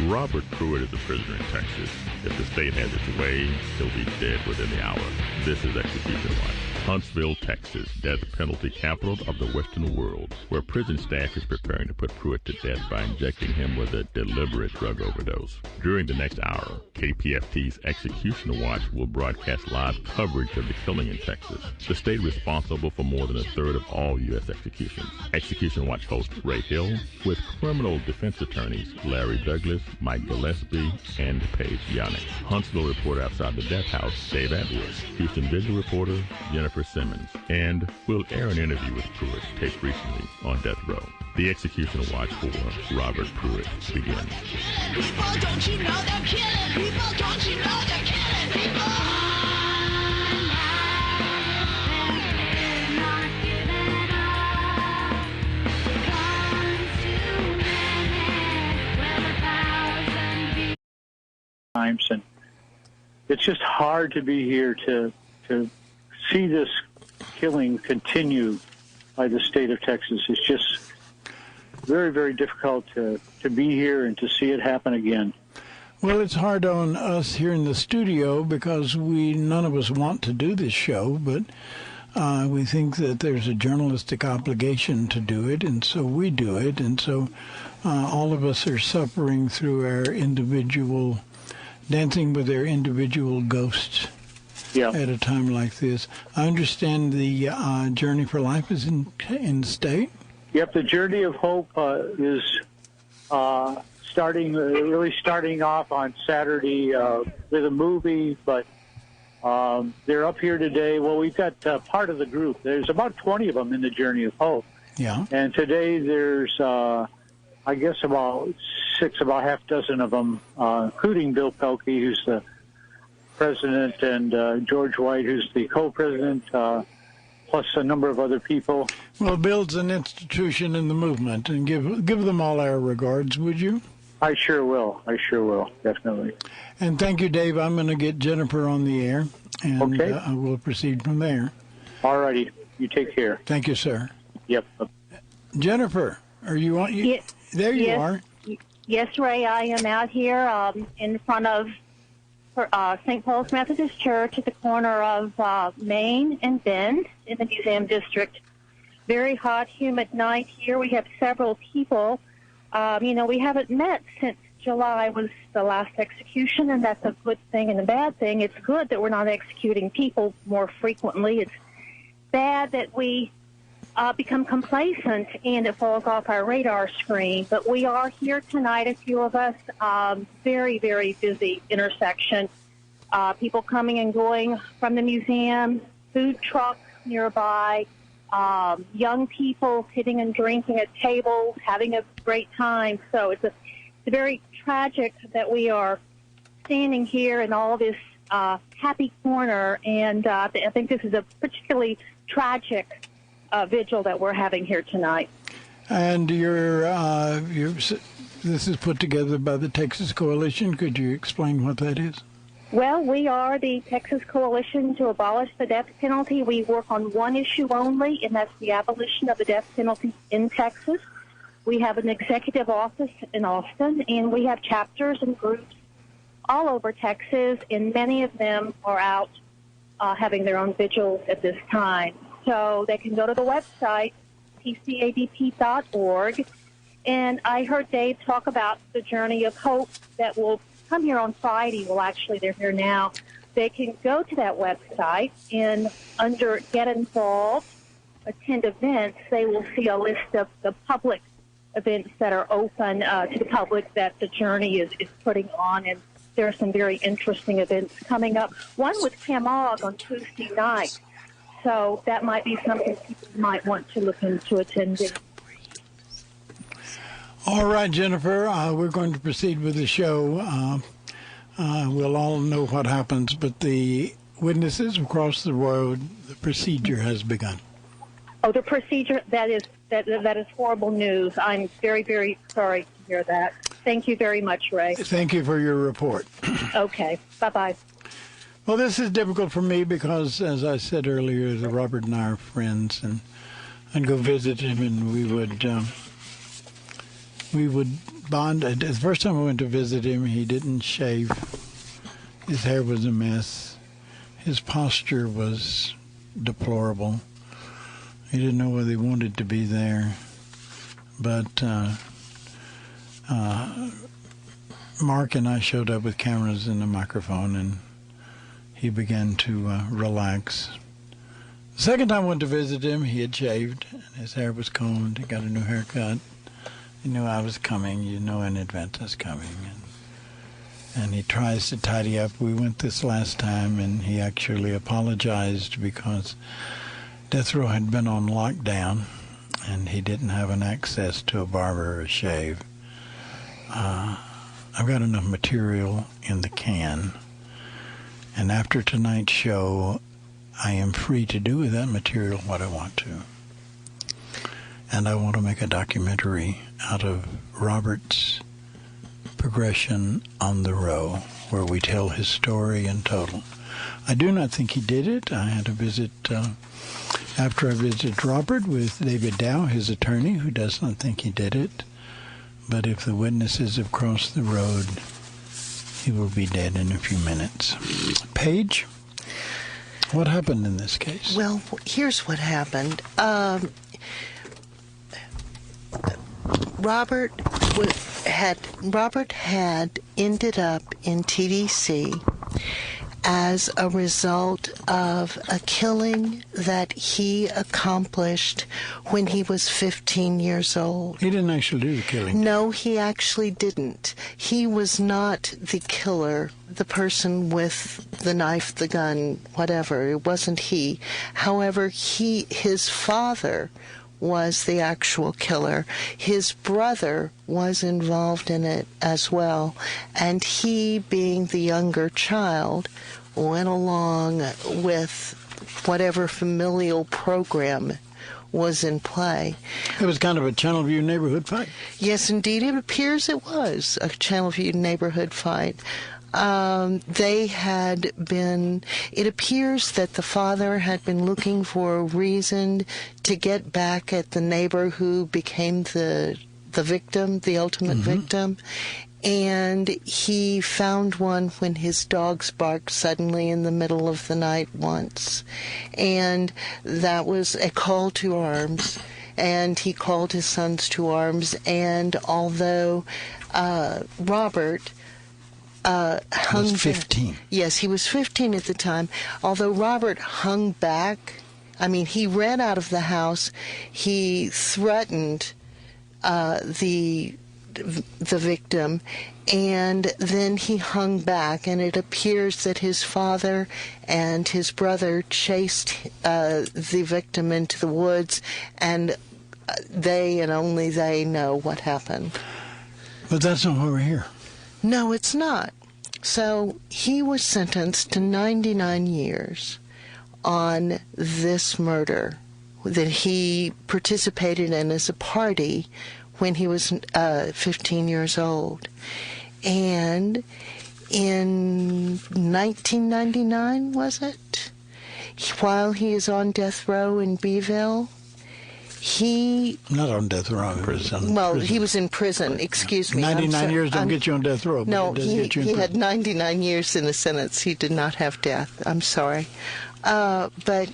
Robert Pruett is a prisoner in Texas. If the state has its way, he'll be dead within the hour. This is Execution Watch. Huntsville, Texas, death penalty capital of the Western world, where prison staff is preparing to put Pruett to death by injecting him with a deliberate drug overdose. During the next hour, KPFT's Execution Watch will broadcast live coverage of the killing in Texas, the state responsible for more than a third of all U.S. executions. Execution Watch host Ray Hill, with criminal defense attorneys Larry Douglas, Mike Gillespie, and Paige Yannick. Huntsville reporter outside the death house, Dave Atwood. Houston Visual reporter, Jennifer Simmons. And we'll air an interview with Pruett taped recently on death row. The Execution Watch for Robert Pruett begins. People, don't you know they're killing people? Don't you know they're killing people? And it's just hard to be here to see this killing continue by the state of Texas. It's just very, very difficult to be here and to see it happen again. Well, it's hard on us here in the studio because none of us want to do this show, but we think that there's a journalistic obligation to do it, and so we do it. And so all of us are suffering through our individual, dancing with their individual ghosts at a time like this. I understand the Journey for Life is in the state? Yep, the Journey of Hope is starting off on Saturday with a movie, but they're up here today. Well, we've got part of the group. There's about 20 of them in the Journey of Hope. Yeah. And today there's, I guess, about half dozen of them, including Bill Pelkey, who's the president, and George White, who's the co-president, plus a number of other people. Well, Bill's an institution in the movement, and give them all our regards, would you? I sure will, definitely. And thank you, Dave. I'm going to get Jennifer on the air, and we'll proceed from there. All righty. You take care. Thank you, sir. Yep. Jennifer, are you on? There you are. Yes, Ray, I am out here in front of St. Paul's Methodist Church at the corner of Main and Bend in the Museum District. Very hot, humid night here. We have several people. We haven't met since July was the last execution, and that's a good thing and a bad thing. It's good that we're not executing people more frequently. It's bad that we become complacent and it falls off our radar screen. But we are here tonight, a few of us, very, very busy intersection. People coming and going from the museum, food trucks nearby, young people sitting and drinking at tables, having a great time. So it's very tragic that we are standing here in all this happy corner, and I think this is a particularly tragic vigil that we're having here tonight. And this is put together by the Texas Coalition. Could you explain what that is? Well, we are the Texas Coalition to Abolish the Death Penalty. We work on one issue only, and that's the abolition of the death penalty in Texas. We have an executive office in Austin, and we have chapters and groups all over Texas, and many of them are out having their own vigils at this time. So they can go to the website, tcadp.org. And I heard Dave talk about the Journey of Hope that will come here on Friday. Well, actually, they're here now. They can go to that website, and under Get Involved, Attend Events, they will see a list of the public events that are open to the public that the Journey is putting on. And there are some very interesting events coming up. One with Pam Ogg on Tuesday night. So that might be something people might want to look into attending. All right, Jennifer, we're going to proceed with the show. We'll all know what happens, but the witnesses across the road, the procedure has begun. Oh, the procedure, that is horrible news. I'm very, very sorry to hear that. Thank you very much, Ray. Thank you for your report. Okay, bye-bye. Well, this is difficult for me because, as I said earlier, Robert and I are friends, and I'd go visit him, and we would we would bond. The first time I went to visit him, he didn't shave. His hair was a mess. His posture was deplorable. He didn't know whether he wanted to be there. But Mark and I showed up with cameras and a microphone, and he began to relax. The second time I went to visit him, he had shaved, and his hair was combed. He got a new haircut. He knew I was coming. You know in advance I was coming. And he tries to tidy up. We went this last time, and he actually apologized because Death Row had been on lockdown, and he didn't have an access to a barber or a shave. I've got enough material in the can, and after tonight's show, I am free to do with that material what I want to. And I want to make a documentary out of Robert's progression on the row, where we tell his story in total. I do not think he did it. I had a visit, after I visited Robert, with David Dow, his attorney, who does not think he did it. But if the witnesses have crossed the road, he will be dead in a few minutes. Paige, what happened in this case? Well, here's what happened. Robert had ended up in TDC as a result of a killing that he accomplished when he was 15 years old. He didn't actually do the killing. No, he actually didn't. He was not the killer, the person with the knife, the gun, whatever. It wasn't he. However, his father was the actual killer. His brother was involved in it as well, and he, being the younger child, went along with whatever familial program was in play. It was kind of a Channelview neighborhood fight. Yes, indeed, it appears it was a Channelview neighborhood fight. It appears that the father had been looking for a reason to get back at the neighbor who became the victim, the ultimate victim. And he found one when his dogs barked suddenly in the middle of the night once. And that was a call to arms. And he called his sons to arms. And although Robert was 15. Yes, he was 15 at the time. Although Robert hung back, he ran out of the house. He threatened the victim, and then he hung back. And it appears that his father and his brother chased the victim into the woods, and they and only they know what happened. But that's not why we're here. No, it's not. So he was sentenced to 99 years on this murder that he participated in as a party when he was 15 years old. And in 1999, was it? While he is on death row in Beeville, he... Not on death row, in prison. Well, he was in prison, excuse me. 99 years don't get you on death row. No, but it does get you in he prison. had 99 years in the sentence. He did not have death. I'm sorry. But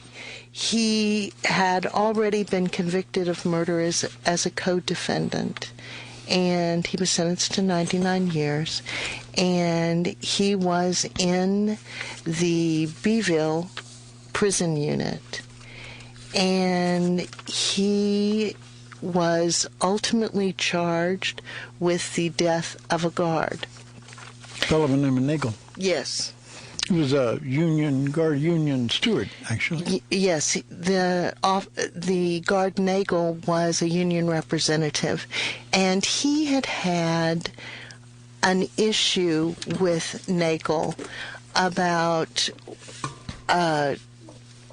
he had already been convicted of murder as a co-defendant. And he was sentenced to 99 years. And he was in the Beeville prison unit. And he was ultimately charged with the death of a guard. A fellow named Nagel. Yes. He was a union steward, actually. Yes, the guard Nagel was a union representative, and he had an issue with Nagel about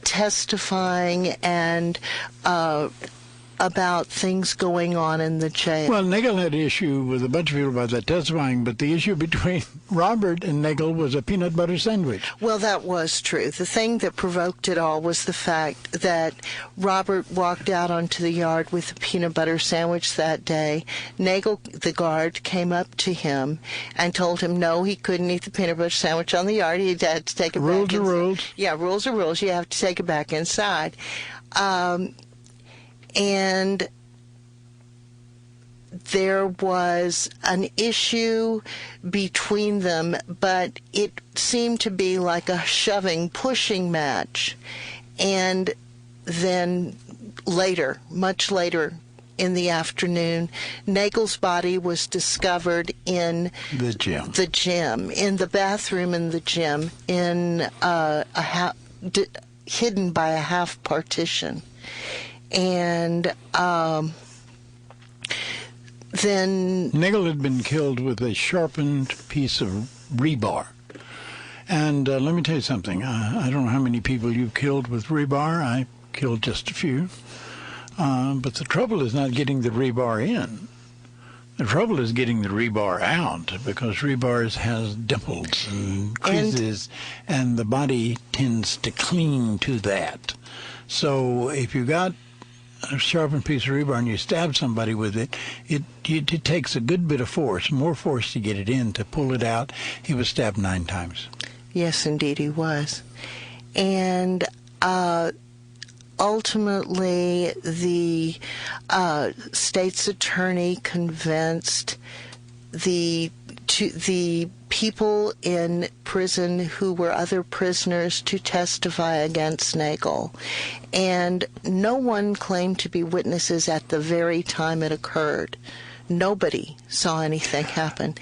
testifying and about things going on in the jail. Well, Nagel had an issue with a bunch of people about that testifying, but the issue between Robert and Nagel was a peanut butter sandwich. Well, that was true. The thing that provoked it all was the fact that Robert walked out onto the yard with a peanut butter sandwich that day. Nagel, the guard, came up to him and told him no, he couldn't eat the peanut butter sandwich on the yard. He had to take it back inside. Rules are rules. Yeah, rules are rules. You have to take it back inside. And there was an issue between them, but it seemed to be like a shoving, pushing match. And then later, much later in the afternoon, Nagel's body was discovered in the gym, in the bathroom in the gym, in hidden by a half partition. And then Nagel had been killed with a sharpened piece of rebar. And let me tell you something. I don't know how many people you've killed with rebar. I killed just a few. But the trouble is not getting the rebar in. The trouble is getting the rebar out, because rebar has dimples and creases, and the body tends to cling to that. So if you got a sharpened piece of rebar and you stab somebody with it, it takes a good bit of force, more force to get it in, to pull it out. He was stabbed 9 times. Yes, indeed he was. And ultimately, the state's attorney convinced the people in prison who were other prisoners to testify against Nagel. And no one claimed to be witnesses at the very time it occurred. Nobody saw anything happen.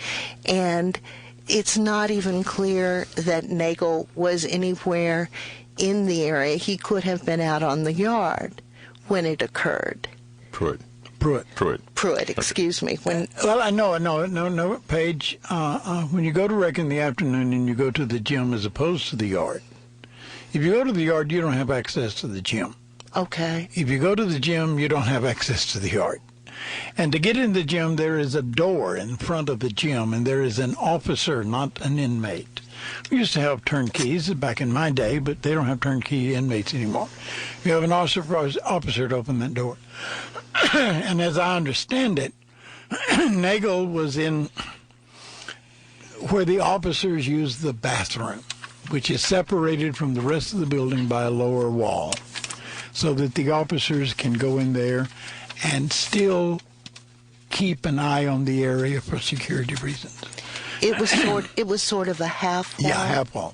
And it's not even clear that Nagel was anywhere in the area. He could have been out on the yard when it occurred. Pruett, excuse me. Well, no, Paige. When you go to rec in the afternoon and you go to the gym as opposed to the yard, if you go to the yard, you don't have access to the gym. Okay. If you go to the gym, you don't have access to the yard. And to get in the gym, there is a door in front of the gym, and there is an officer, not an inmate. We used to have turnkeys back in my day, but they don't have turnkey inmates anymore. You have an officer to open that door. And as I understand it, Nagel was in where the officers use the bathroom, which is separated from the rest of the building by a lower wall, so that the officers can go in there and still keep an eye on the area for security reasons. It was sort of a half wall. Yeah, half wall.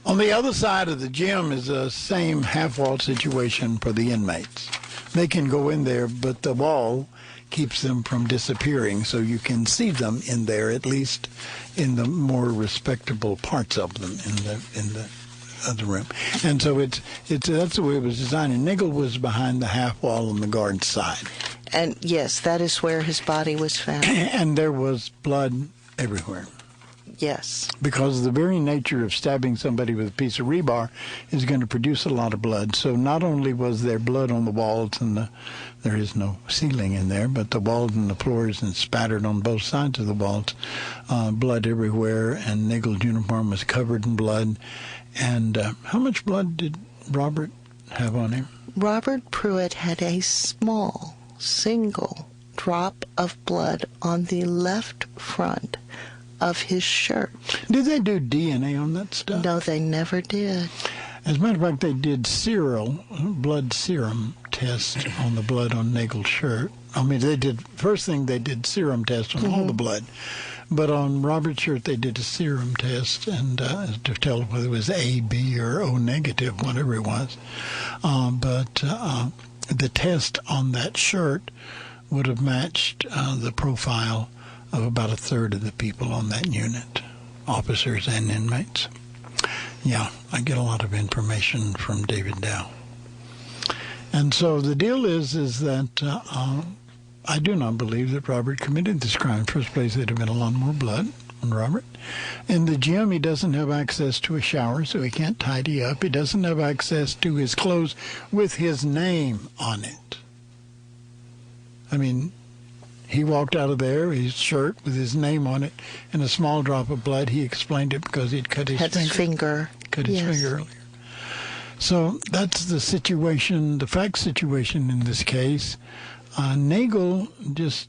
On the other side of the gym is the same half wall situation for the inmates. They can go in there, but the wall keeps them from disappearing, so you can see them in there, at least in the more respectable parts of them in the other room. And so that's the way it was designed. And Nagel was behind the half wall on the guard side. And yes, that is where his body was found. And there was blood everywhere. Yes. Because the very nature of stabbing somebody with a piece of rebar is going to produce a lot of blood. So not only was there blood on the walls, and there is no ceiling in there, but the walls and the floors and spattered on both sides of the walls, blood everywhere, and Nagel's uniform was covered in blood. And how much blood did Robert have on him? Robert Pruett had a small, single drop of blood on the left front of his shirt. Did they do DNA on that stuff? No, they never did. As a matter of fact, they did blood serum test on the blood on Nagel's shirt. I mean, first thing they did serum test on all the blood. But on Robert's shirt, they did a serum test and to tell whether it was A, B, or O negative, whatever it was. But the test on that shirt would have matched the profile of about a third of the people on that unit, officers and inmates. Yeah, I get a lot of information from David Dow. And so the deal is that I do not believe that Robert committed this crime. In the first place, there'd have been a lot more blood on Robert. In the gym, he doesn't have access to a shower, so he can't tidy up. He doesn't have access to his clothes with his name on it. I mean, he walked out of there, his shirt with his name on it, and a small drop of blood. He explained it because he'd cut his finger. Cut his finger earlier. So that's the situation, the fact situation in this case. Nagel, just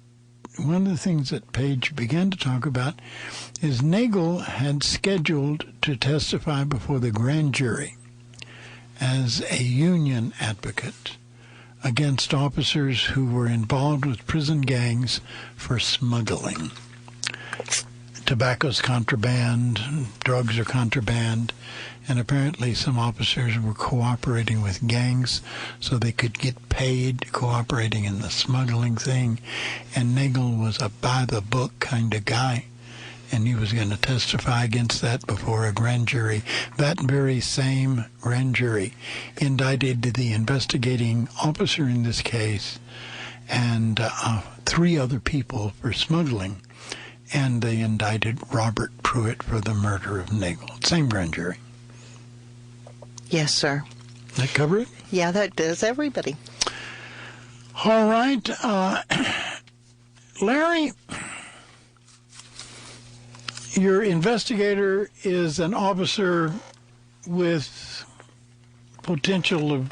one of the things that Page began to talk about is Nagel had scheduled to testify before the grand jury as a union advocate against officers who were involved with prison gangs for smuggling. Tobacco's contraband, drugs are contraband, and apparently some officers were cooperating with gangs so they could get paid cooperating in the smuggling thing. And Nagel was a by-the-book kind of guy, and he was going to testify against that before a grand jury. That very same grand jury indicted the investigating officer in this case and 3 other people for smuggling, and they indicted Robert Pruett for the murder of Nagel. Same grand jury. Yes, sir. That cover it? Yeah, that does everybody. All right. Larry, your investigator is an officer with potential of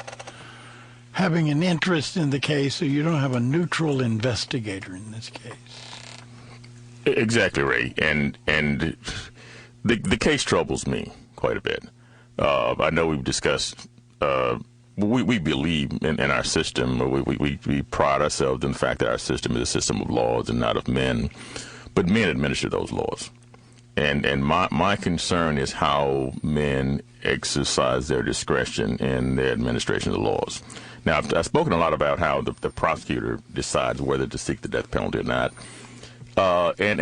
having an interest in the case, so you don't have a neutral investigator in this case. Exactly, Ray. And the case troubles me quite a bit. I know we've discussed, we believe in our system. We pride ourselves in the fact that our system is a system of laws and not of men. But men administer those laws. And my concern is how men exercise their discretion in their administration of the laws. Now, I've spoken a lot about how the prosecutor decides whether to seek the death penalty or not. And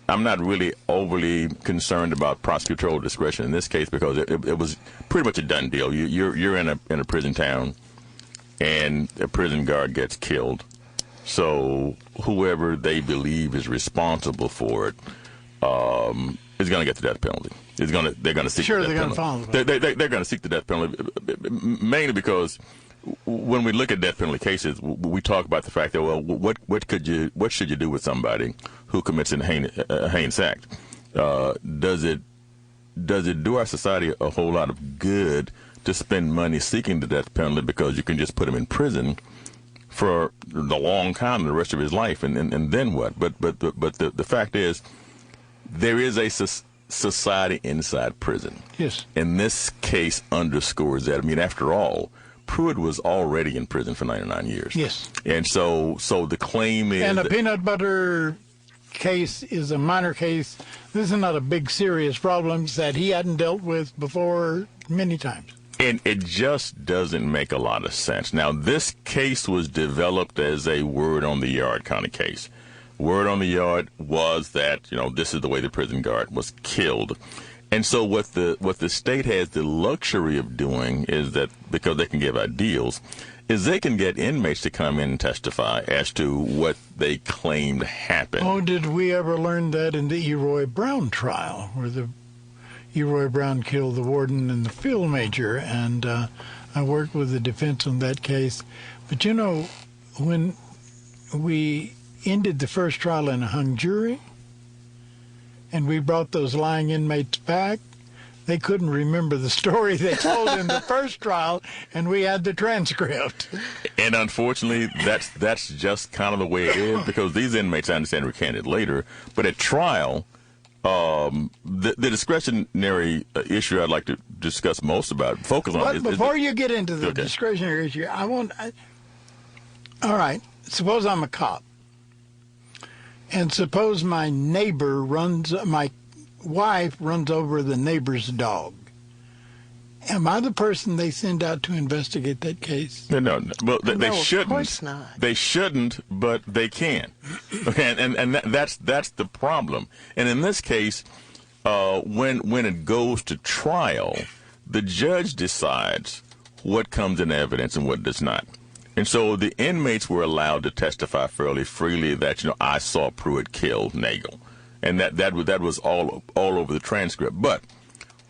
I'm not really overly concerned about prosecutorial discretion in this case because it was pretty much a done deal. You're in a prison town, and a prison guard gets killed. So whoever they believe is responsible for it is going to get the death penalty. They're going to seek the death penalty. They're going to seek the death penalty mainly because when we look at death penalty cases, we talk about the fact that, well, what should you do with somebody who commits a heinous act? Does it do our society a whole lot of good to spend money seeking the death penalty because you can just put him in prison for the long time, the rest of his life, and then what? But the fact is, there is a society inside prison. Yes. And this case underscores that. I mean, after all, Pruett was already in prison for 99 years. Yes. And so the claim is... And the peanut butter case is a minor case. This is not a big, serious problem that he hadn't dealt with before many times. And it just doesn't make a lot of sense. Now, this case was developed as a word on the yard kind of case. Word on the yard was that, this is the way the prison guard was killed. And so what the state has the luxury of doing is that, because they can give out deals, is they can get inmates to come in and testify as to what they claimed happened. Oh, did we ever learn that in the Eroy Brown trial, where the Eroy Brown killed the warden and the field major? And I worked with the defense on that case. But when we ended the first trial in a hung jury, and we brought those lying inmates back, they couldn't remember the story they told in the first trial, and we had the transcript. And unfortunately, that's just kind of the way it is, because these inmates, I understand, recanted later. But at trial, the discretionary issue I'd like to discuss most about, focus on. But before you get into the discretionary issue, all right, suppose I'm a cop. And suppose my wife runs over the neighbor's dog. Am I the person they send out to investigate that case? No. Well, they shouldn't. Of course not. They shouldn't, but they can. Okay, and that's the problem. And in this case, when it goes to trial, the judge decides what comes in evidence and what does not. And so the inmates were allowed to testify fairly freely that, I saw Pruett kill Nagel. And that was all over the transcript. But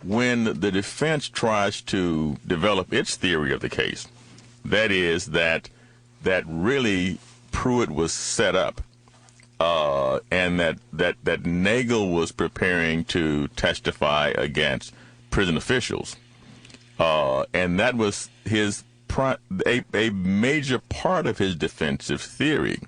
when the defense tries to develop its theory of the case, that is that that really Pruett was set up, and that Nagel was preparing to testify against prison officials, and that was a major part of his defensive theory.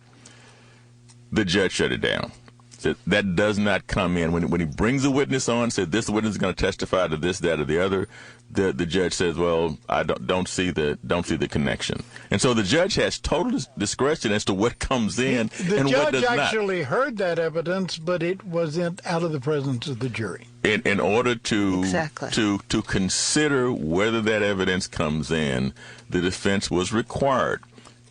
The judge shut it down. Said that does not come in. When he brings a witness on, said this witness is going to testify to this, that, or the other, the judge says, well, I don't see the connection. And so the judge has total discretion as to what comes in and what does not. The judge actually heard that evidence, but it wasn't out of the presence of the jury. In order to consider whether that evidence comes in, the defense was required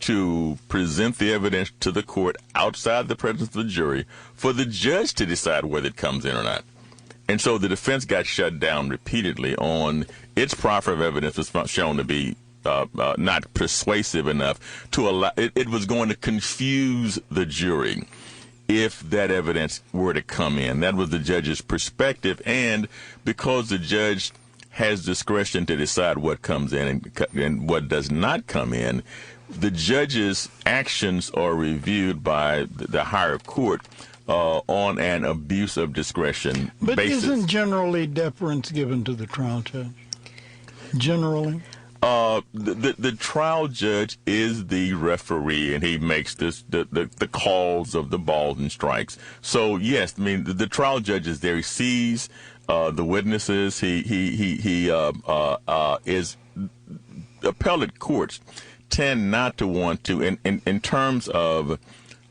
to present the evidence to the court outside the presence of the jury for the judge to decide whether it comes in or not. And so the defense got shut down repeatedly on its proffer of evidence was shown to be not persuasive enough to allow it was going to confuse the jury if that evidence were to come in. That was the judge's perspective, and because the judge has discretion to decide what comes in and what does not come in, the judge's actions are reviewed by the higher court on an abuse of discretion basis. But isn't generally deference given to the trial judge? Generally? The trial judge is the referee, and he makes the calls of the balls and strikes. So yes, I mean the trial judge is there. He sees the witnesses. He is appellate courts tend not to want to, in terms of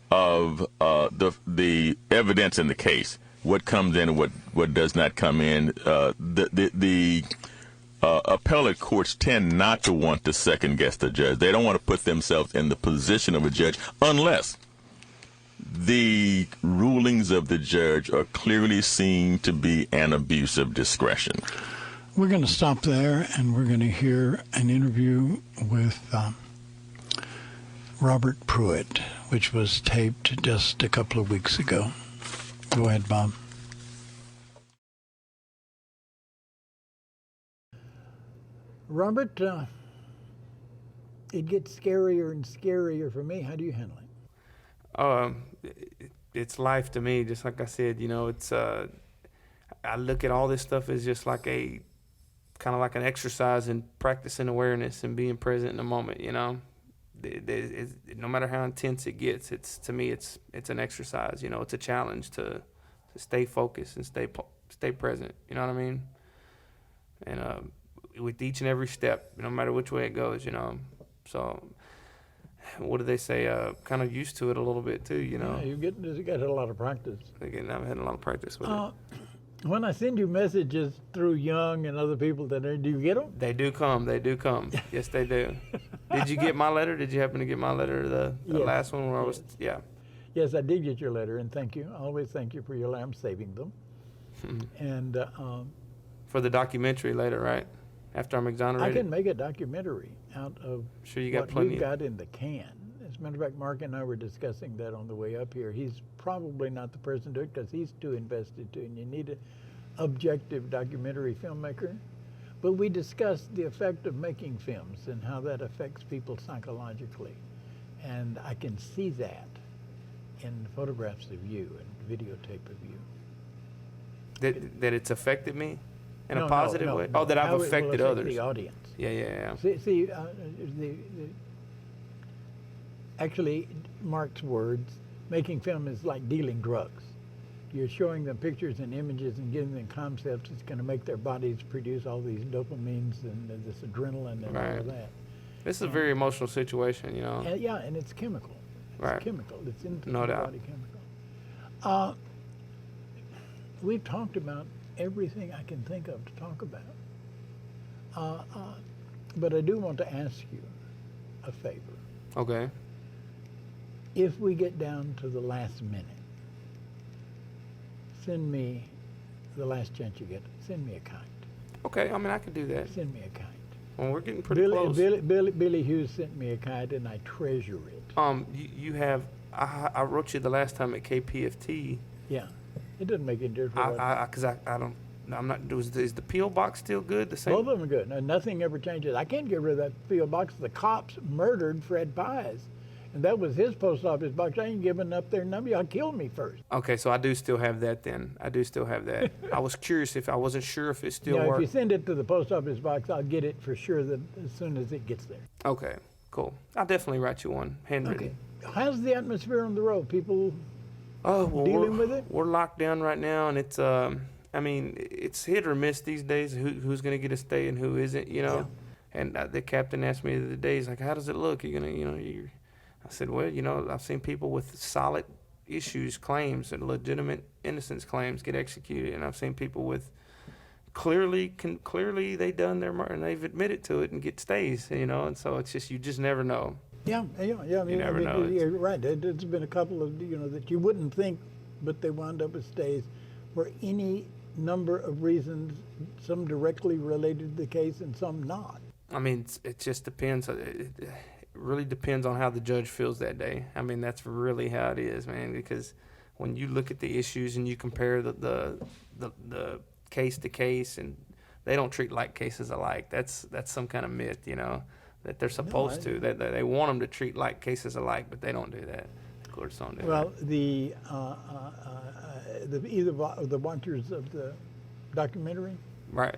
the evidence in the case, what comes in and what does not come in. The appellate courts tend not to want to second guess the judge. They don't want to put themselves in the position of a judge unless the rulings of the judge are clearly seen to be an abuse of discretion. We're going to stop there, and we're going to hear an interview with Robert Pruett, which was taped just a couple of weeks ago. Go ahead, Bob. Robert, it gets scarier and scarier for me. How do you handle it? It's life to me. Just like I said, it's I look at all this stuff as just like kind of like an exercise in practicing awareness and being present in the moment. No matter how intense it gets, to me it's an exercise. It's a challenge to stay focused and stay present. You know what I mean? And with each and every step, no matter which way it goes, So, what do they say? Kind of used to it a little bit too, Yeah, you got a lot of practice. Again, I've had a lot of practice with it. When I send you messages through Young and other people, do you get them? They do come. Yes, they do. Did you get my letter? Did you happen to get my letter, the last one where I was, yeah. Yes, I did get your letter, and thank you. I always thank you for your letter. I'm saving them. And for the documentary later, right? After I'm exonerated? I can make a documentary out of sure you got what plenty we've got in the can. As a matter of fact, Mark and I were discussing that on the way up here. He's probably not the person to do it because he's too invested too, and you need an objective documentary filmmaker. But we discussed the effect of making films and how that affects people psychologically. And I can see that in photographs of you and videotape of you. That it's affected me in a positive way? Oh, that I've affected others. The audience. Yeah. Actually, Mark's words, making film is like dealing drugs. You're showing them pictures and images and giving them concepts. It's going to make their bodies produce all these dopamines and this adrenaline and all of that. This is a very emotional situation, And, yeah, and it's chemical. It's chemical. It's into the body chemical. We've talked about everything I can think of to talk about. But I do want to ask you a favor. Okay. If we get down to the last minute, send me, the last chance you get, send me a kite. Okay, I mean, I can do that. Send me a kite. Well, we're getting pretty close. Billy Hughes sent me a kite, and I treasure it. You have, I wrote you the last time at KPFT. Yeah, it doesn't make any difference. Because I don't, I'm not, is the P.O. box still good? The same? Both of them are good. No, nothing ever changes. I can't get rid of that P.O. box. The cops murdered Fred Pies. And that was his post office box. I ain't giving up their number. Y'all killed me first. Okay, so I do still have that then. I do still have that. I was curious I wasn't sure if it still Yeah, worked. if you send it to the post office box, I'll get it for sure that as soon as it gets there. Okay, cool. I'll definitely write you one, handwritten. Okay. How's the atmosphere on the road? People dealing with it? We're locked down right now, and it's it's hit or miss these days. Who's gonna get a stay and who isn't? Yeah. And the captain asked me the other day, he's like, "How does it look? You're gonna, I said, "Well, I've seen people with solid issues, claims, and legitimate innocence claims get executed, and I've seen people with clearly they done their murder and they've admitted to it and get stays, And so it's just you just never know. Yeah. You never know. You're right. There's been a couple of that you wouldn't think, but they wound up with stays for any number of reasons. Some directly related to the case, and some not. I mean, it just depends. It really depends on how the judge feels that day. I mean, that's really how it is, man. Because when you look at the issues and you compare the case to case, and they don't treat like cases alike. That's some kind of myth, that they're supposed to. That they want them to treat like cases alike, but they don't do that. The courts don't do that. Well, either the watchers of the documentary, right?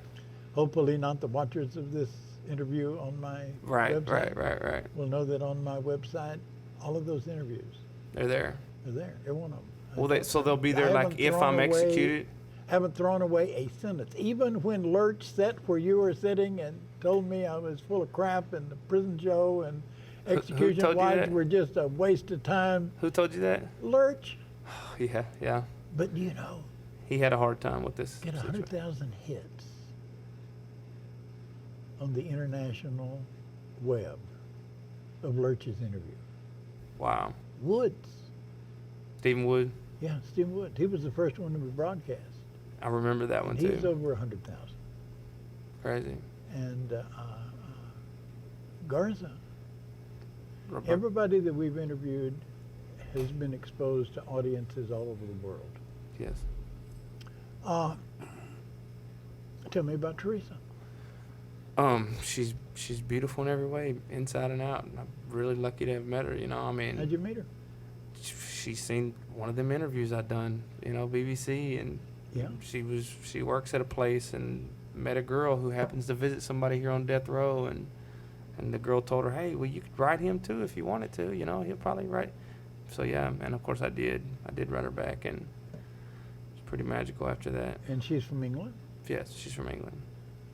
Hopefully not the watchers of this interview on my website. Right. Will know that on my website, all of those interviews. They're there. They're there. Every one of them. Well, so they'll be there like if I'm executed. Haven't thrown away a sentence. Even when Lurch sat where you were sitting and told me I was full of crap and the prison show and execution wives were just a waste of time. Who told you that? Lurch. Yeah. But he had a hard time with this. Get 100,000 hits on the international web of Lurch's interview. Wow. Woods. Stephen Wood? Yeah, Stephen Wood. He was the first one to be broadcast. I remember that one too. He's over 100,000. Crazy. And Garza. Everybody that we've interviewed has been exposed to audiences all over the world. Yes. Tell me about Teresa. She's beautiful in every way, inside and out. I'm really lucky to have met her. How'd you meet her? She's seen one of them interviews I've done, BBC, and she works at a place and met a girl who happens to visit somebody here on death row, and the girl told her, hey, well, you could write him too if you wanted to, he'll probably write. So yeah, and of course I did write her back, and it's pretty magical after that. And she's from England? Yes, she's from England.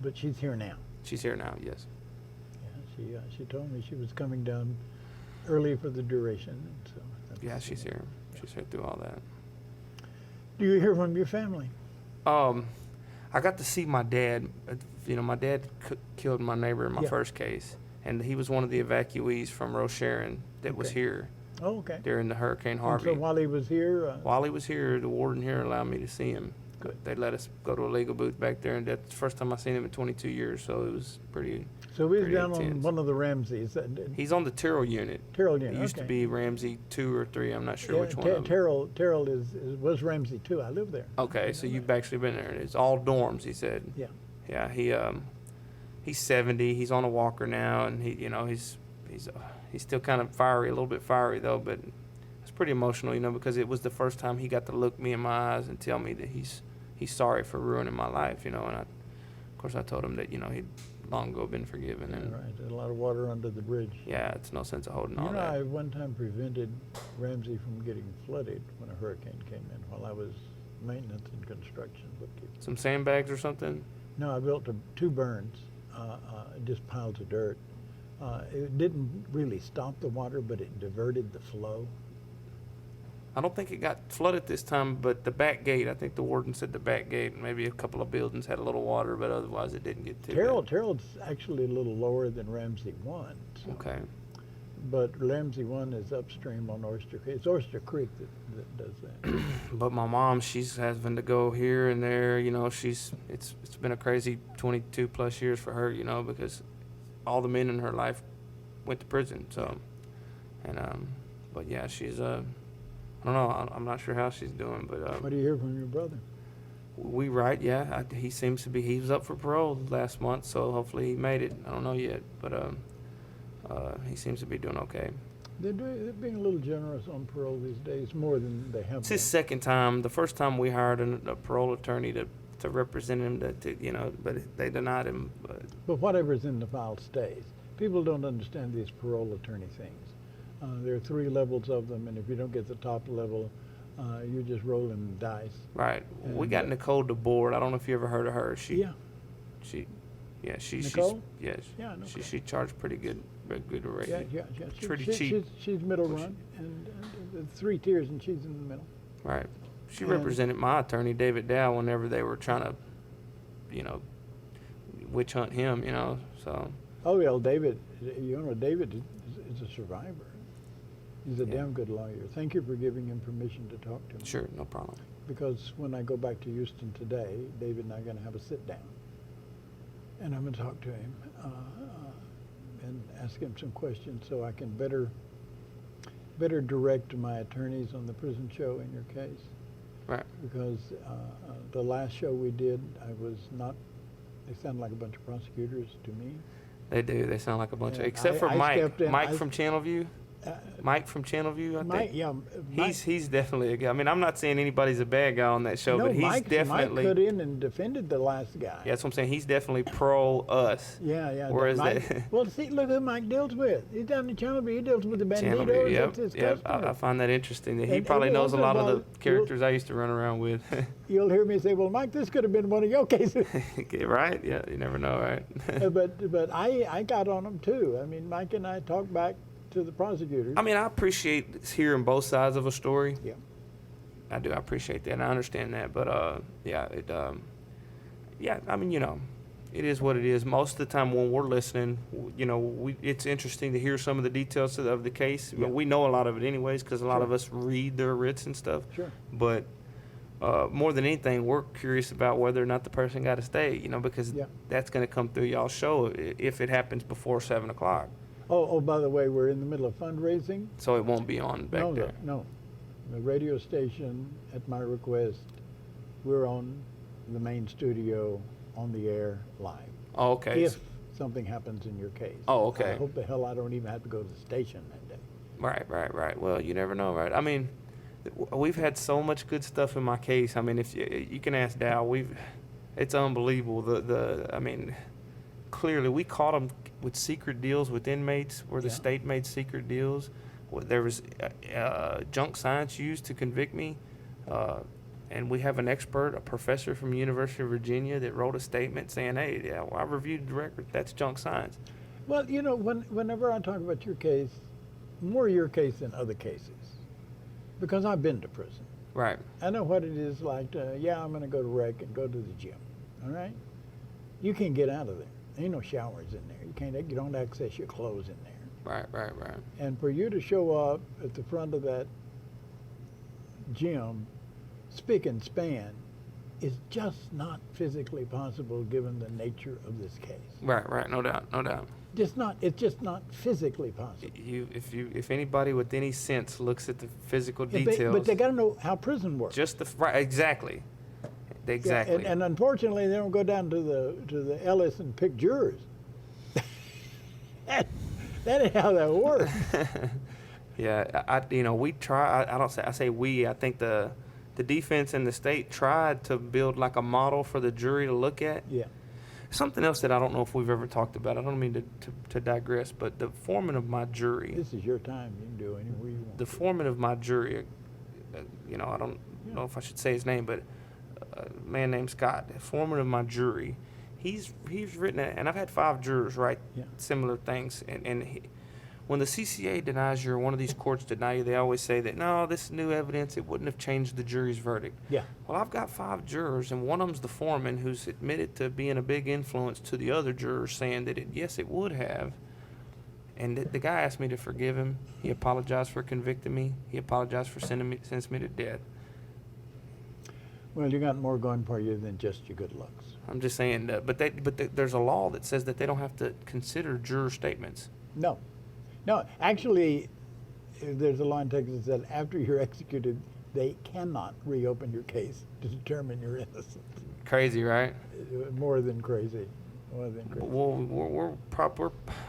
But she's here now? She's here now, yes. Yeah, she told me she was coming down early for the duration. So yeah, she's here. She's here through all that. Do you hear from your family? I got to see my dad. My dad killed my neighbor in my first case, and he was one of the evacuees from Roche-Sharon that was here. Oh, okay. During the Hurricane Harvey. And so while he was here? While he was here, the warden here allowed me to see him. Good. They let us go to a legal booth back there, and that's the first time I seen him in 22 years, so it was pretty. So he's down intense. On one of the Ramseys. He's on the Terrell unit. Terrell unit. It used to be Ramsey 2 or 3. I'm not sure which one. Terrell was Ramsey 2. I lived there. Okay, so you've actually been there. It's all dorms. He said. Yeah. Yeah. He's 70. He's on a walker now, and he's still kind of fiery, a little bit fiery though, but it's pretty emotional, because it was the first time he got to look me in my eyes and tell me that he's sorry for ruining my life, and of course I told him that he'd long ago been forgiven. And right, there's a lot of water under the bridge. Yeah, it's no sense of holding all that. I one time prevented Ramsey from getting flooded when a hurricane came in while I was maintenance and construction bookkeeping. Some sandbags or something? No, I built 2 burns, just piles of dirt. It didn't really stop the water, but it diverted the flow. I don't think it got flooded this time, but the back gate, I think the warden said the back gate, and maybe a couple of buildings had a little water, but otherwise it didn't get too bad. Terrell's actually a little lower than Ramsey 1. So. Okay. But Ramsey 1 is upstream on Oyster Creek. It's Oyster Creek that does that. But my mom, she's having to go here and there, it's been a crazy 22 plus years for her, because all the men in her life went to prison, so, and, but yeah, she's, I don't know. I'm not sure how she's doing, but. What do you hear from your brother? We write, yeah. He seems to be. He was up for parole last month, so hopefully he made it. I don't know yet, but he seems to be doing okay. They're being a little generous on parole these days, more than they have It's been. his second time. The first time we hired a parole attorney to represent him, but they denied him. But whatever's in the file stays. People don't understand these parole attorney things. There are 3 levels of them, and if you don't get the top level, you're just rolling the dice. Right. And we got Nicole DeBoard. I don't know if you ever heard of her. Yeah. Nicole? Yes. Yeah, no. She charged pretty good rate. Yeah. Pretty cheap. She's middle run, and 3 tiers, and she's in the middle. Right. She represented my attorney, David Dow, whenever they were trying to, witch hunt him, so. Oh, well, David, David is a survivor. He's a damn good lawyer. Thank you for giving him permission to talk to me. Sure, no problem. Because when I go back to Houston today, David and I are going to have a sit down. And I'm going to talk to him and ask him some questions so I can better direct my attorneys on the prison show in your case. Right. Because the last show we did, they sound like a bunch of prosecutors to me. They do. They sound like a bunch of, except for Mike. Mike from Channelview. Mike from Channelview, I think. He's definitely a guy. I mean, I'm not saying anybody's a bad guy on that show, but he's definitely. Mike cut in and defended the last guy. Yeah, that's what I'm saying. He's definitely pro us. Yeah. Whereas well, see, look who Mike deals with. He's down in Channelview. He deals with the banditos. Channelview, yep. I find that interesting. That he probably knows a lot of the characters I used to run around with. You'll hear me say, "Well, Mike, this could have been one of your cases." Right? Yeah, you never know, right? but I got on him too. I mean, Mike and I talked back to the prosecutors. I mean, I appreciate hearing both sides of a story. Yeah. I do. I appreciate that, and I understand that. But I mean, it is what it is. Most of the time when we're listening, it's interesting to hear some of the details of the case. Yeah. We know a lot of it anyways because a lot of us read their writs and stuff. Sure. But more than anything, we're curious about whether or not the person got to stay, because that's going to come through y'all's show if it happens before 7 o'clock. Oh, by the way, we're in the middle of fundraising. So it won't be on back there? No. The radio station, at my request, we're on the main studio, on the air, live. Oh, okay. If something happens in your case. Oh, okay. I hope the hell I don't even have to go to the station that day. Right. Well, you never know, right? I mean, we've had so much good stuff in my case. I mean, if you can ask Dow, it's unbelievable. I mean, clearly we caught them with secret deals with inmates where the state made secret deals. There was junk science used to convict me. And we have an expert, a professor from the University of Virginia that wrote a statement saying, hey, I reviewed the record. That's junk science. Well, whenever I talk about your case, more your case than other cases, because I've been to prison. Right. I know what it is like to, I'm going to go to rec and go to the gym, all right? You can't get out of there. Ain't no showers in there. You don't access your clothes in there. Right. And for you to show up at the front of that gym, spick and span, is just not physically possible given the nature of this case. Right. No doubt. It's just not physically possible. If anybody with any sense looks at the physical details, but they got to know how prison works. Exactly. Yeah, and unfortunately, they don't go down to the Ellis and pick jurors. that ain't how that works. Yeah, we try. I say we. I think the defense and the state tried to build like a model for the jury to look at. Yeah. Something else that I don't know if we've ever talked about. I don't mean to digress, but the foreman of my jury. This is your time. You can do anywhere you want. The foreman of my jury. I don't know if I should say his name, but. A man named Scott, the foreman of my jury, he's written it, and I've had 5 jurors write similar things. And when the CCA denies you, or one of these courts deny you, they always say that, no, this is new evidence, it wouldn't have changed the jury's verdict. Yeah. Well, I've got 5 jurors, and one of them's the foreman who's admitted to being a big influence to the other jurors, saying that, yes, it would have. And the guy asked me to forgive him. He apologized for convicting me. He apologized for sentencing me to death. Well, you got more going for you than just your good looks. I'm just saying, but there's a law that says that they don't have to consider juror statements. No, actually, there's a law in Texas that after you're executed, they cannot reopen your case to determine your innocence. Crazy, right? More than crazy. Well,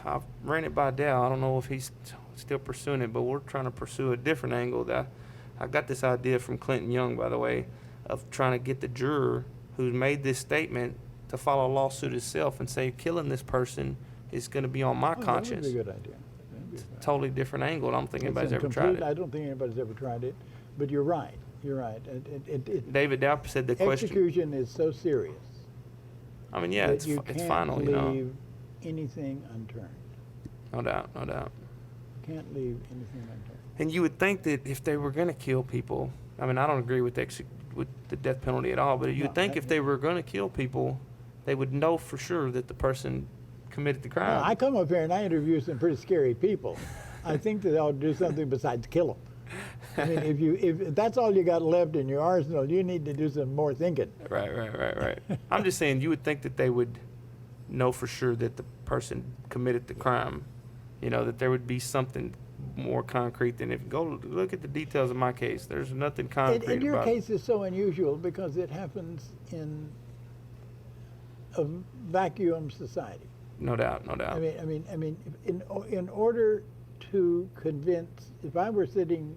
I've ran it by Dal. I don't know if he's still pursuing it, but we're trying to pursue a different angle. I got this idea from Clinton Young, by the way, of trying to get the juror who's made this statement to file a lawsuit itself and say killing this person is going to be on my conscience. That would be a good idea. It's a totally different angle. I don't think anybody's ever tried it. I don't think anybody's ever tried it, but you're right. You're right. David Dow said the question. Execution is so serious. I mean, yeah, it's final, you know. You can't leave anything unturned. No doubt, no doubt. You can't leave anything unturned. And you would think that if they were going to kill people, I mean, I don't agree with the death penalty at all, but you would think if they were going to kill people, they would know for sure that the person committed the crime. Well, I come up here and I interview some pretty scary people. I think that they'll do something besides kill them. I mean, if that's all you got left in your arsenal, you need to do some more thinking. Right. I'm just saying, you would think that they would know for sure that the person committed the crime. You know, that there would be something more concrete than if go look at the details of my case. There's nothing concrete and your about case is so unusual because it happens in a vacuum society. No doubt. I mean, in order to convince, if I were sitting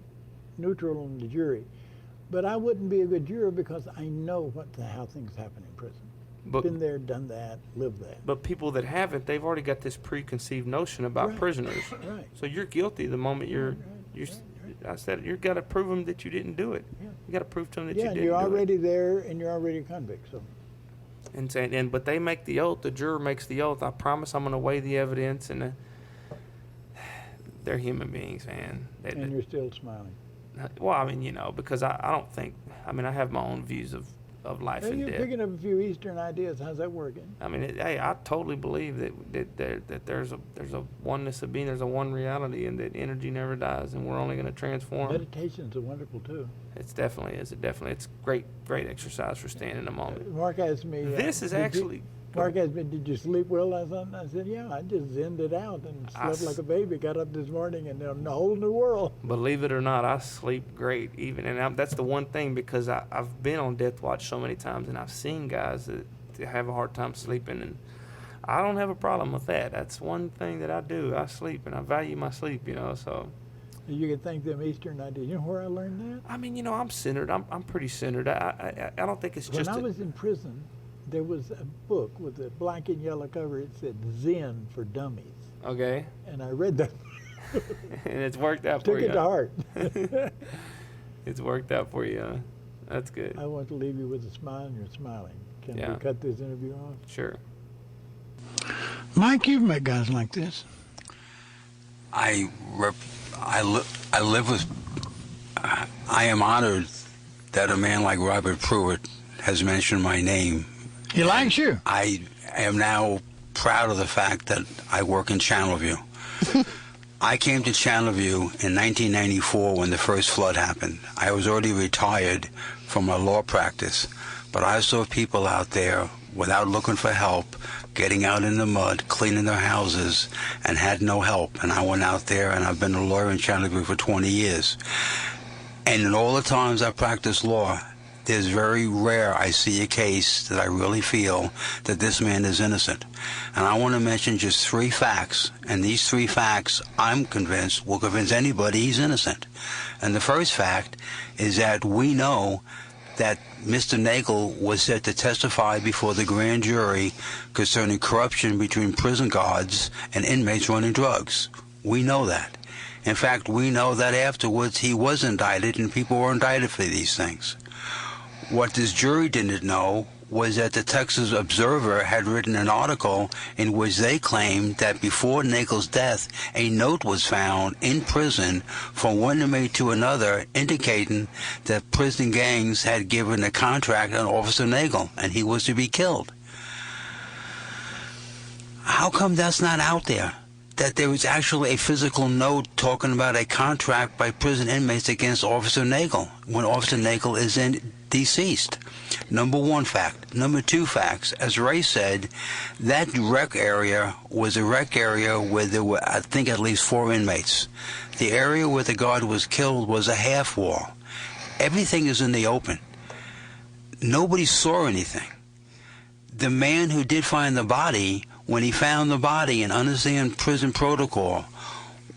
neutral on the jury, but I wouldn't be a good juror because I know how things happen in prison. Been there, done that, lived that. But people that haven't, they've already got this preconceived notion about prisoners. Right. So you're guilty the moment I said you got to prove them that you didn't do it. Yeah. You got to prove to them that you didn't do it. Yeah, you're already there, and you're already a convict. So. But they make the oath. The juror makes the oath. I promise I'm going to weigh the evidence, and they're human beings, man. And you're still smiling. Well, I mean, you know, because I don't think. I mean, I have my own views of life and you're death. You're picking up a few Eastern ideas. How's that working? I mean, I totally believe that there's a oneness of being. There's a one reality, and that energy never dies, and we're only going to transform. Meditation's wonderful too. It's definitely is. It's great exercise for staying in the moment. Mark asked me. Mark asked me, did you sleep well last night? And I said, yeah, I just zenned it out and slept like a baby. Got up this morning and in a whole new world. Believe it or not, I sleep great even. And that's the one thing, because I've been on death watch so many times, and I've seen guys that have a hard time sleeping. And I don't have a problem with that. That's one thing that I do. I sleep, and I value my sleep, you know, so. You can thank them Eastern ideas. You know where I learned that? I mean, you know, I'm centered. I'm pretty centered. I don't think it's just. When I was in prison, there was a book with a black and yellow cover. It said Zen for Dummies. Okay. And I read that. And it's worked out for you. Took it to heart. It's worked out for you. Huh? That's good. I want to leave you with a smile, and you're smiling. Can we cut this interview off? Sure. Mike, you've met guys like this. I live with. I am honored that a man like Robert Pruett has mentioned my name. He likes you. I am now proud of the fact that I work in Channelview. I came to Channelview in 1994 when the first flood happened. I was already retired from my law practice, but I saw people out there without looking for help, getting out in the mud, cleaning their houses, and had no help. And I went out there, and I've been a lawyer in Channelview for 20 years. And in all the times I practiced law, there's very rare I see a case that I really feel that this man is innocent. And I want to mention just 3 facts, and these 3 facts, I'm convinced, will convince anybody he's innocent. And the first fact is that we know that Mr. Nagel was set to testify before the grand jury concerning corruption between prison guards and inmates running drugs. We know that. In fact, we know that afterwards he was indicted, and people were indicted for these things. What this jury didn't know was that the Texas Observer had written an article in which they claimed that before Nagel's death, a note was found in prison from one inmate to another indicating that prison gangs had given a contract on Officer Nagel, and he was to be killed. How come that's not out there? That there was actually a physical note talking about a contract by prison inmates against Officer Nagel when Officer Nagel is deceased. Number 1 fact. Number 2 facts. As Ray said, that rec area was a rec area where there were, I think, at least 4 inmates. The area where the guard was killed was a half wall. Everything is in the open. Nobody saw anything. the man who did find the body, when he found the body and understand prison protocol,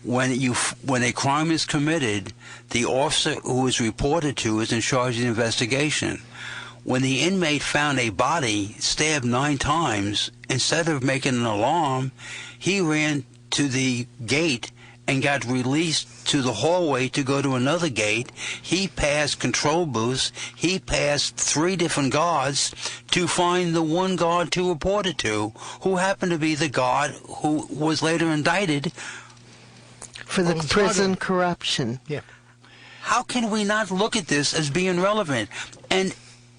when a crime is committed, the officer who is reported to is in charge of the investigation. When the inmate found a body stabbed 9 times, instead of making an alarm, he ran to the gate and got released to the hallway to go to another gate. He passed control booths. He passed 3 different guards to find the one guard to report it to, who happened to be the guard who was later indicted for the prison corruption. Yeah. How can we not look at this as being relevant? And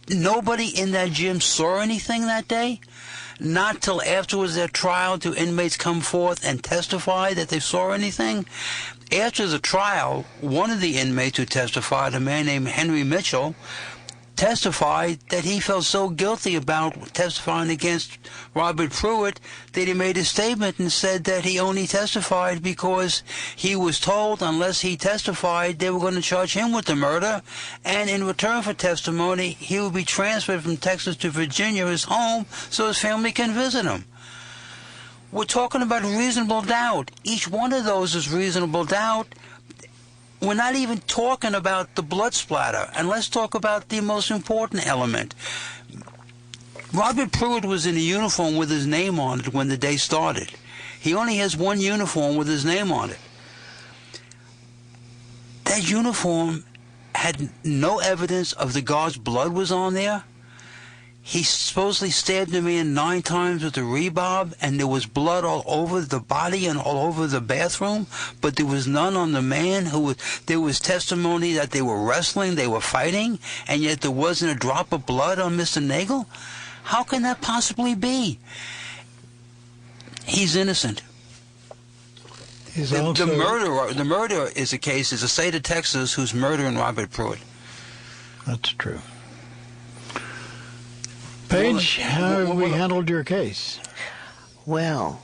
nobody in that gym saw anything that day? Not till afterwards their trial do inmates come forth and testify that they saw anything? After the trial, one of the inmates who testified, a man named Henry Mitchell, testified that he felt so guilty about testifying against Robert Pruett that he made a statement and said that he only testified because he was told unless he testified they were going to charge him with the murder, and in return for testimony he would be transferred from Texas to Virginia, his home, so his family can visit him. We're talking about reasonable doubt. Each one of those is reasonable doubt. We're not even talking about the blood splatter, and let's talk about the most important element. Robert Pruett was in a uniform with his name on it when the day started. He only has one uniform with his name on it. That uniform had no evidence of the guard's blood was on there. He supposedly stabbed the man 9 times with a rebarb, and there was blood all over the body and all over the bathroom, but there was none on the man. There was testimony that they were wrestling, they were fighting, and yet there wasn't a drop of blood on Mr. Nagel? How can that possibly be? He's innocent. The murder is the state of Texas who's murdering Robert Pruett. That's true. Paige, how have we handled your case? Well,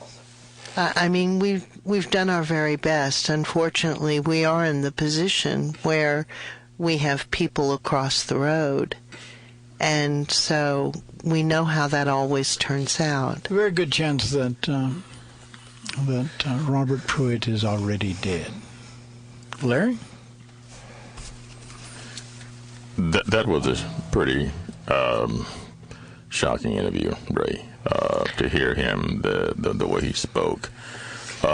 I mean, we've done our very best. Unfortunately, we are in the position where we have people across the road, and so we know how that always turns out. A very good chance that Robert Pruett is already dead. Larry? That was a pretty shocking interview, Ray. To hear him, the way he spoke.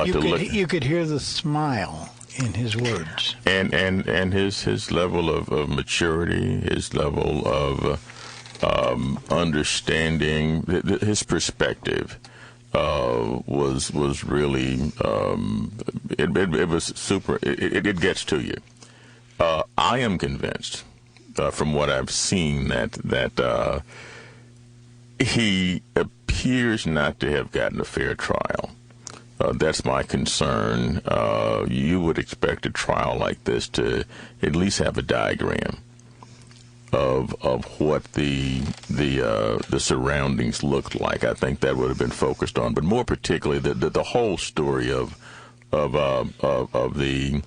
You could hear the smile in his words, and his level of maturity, his level of understanding, his perspective was really it was super. It gets to you. I am convinced from what I've seen that he appears not to have gotten a fair trial. That's my concern. You would expect a trial like this to at least have a diagram of what the surroundings looked like. I think that would have been focused on, but more particularly the whole story of the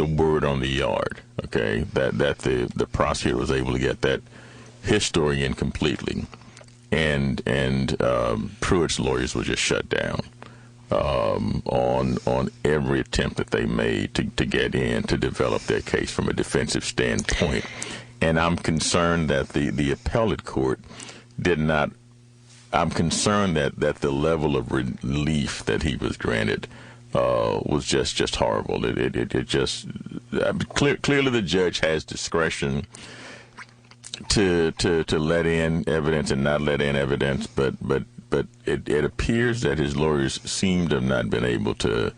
word on the yard. Okay, that the prosecutor was able to get that his story in completely. And Pruett's lawyers were just shut down on every attempt that they made to get in to develop their case from a defensive standpoint. And I'm concerned that the appellate court did not. I'm concerned that the level of relief that he was granted was just horrible. It just clearly the judge has discretion to let in evidence and not let in evidence, but it appears that his lawyers seem to have not been able to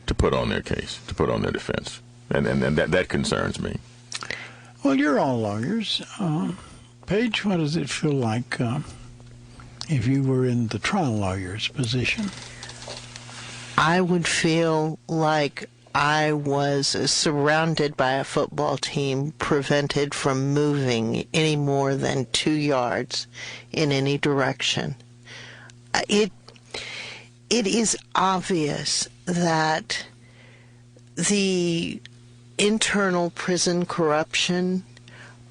put on their case, to put on their defense, and that concerns me. Well, you're all lawyers. Paige, what does it feel like if you were in the trial lawyer's position? I would feel like I was surrounded by a football team, prevented from moving any more than 2 yards in any direction. It is obvious that the internal prison corruption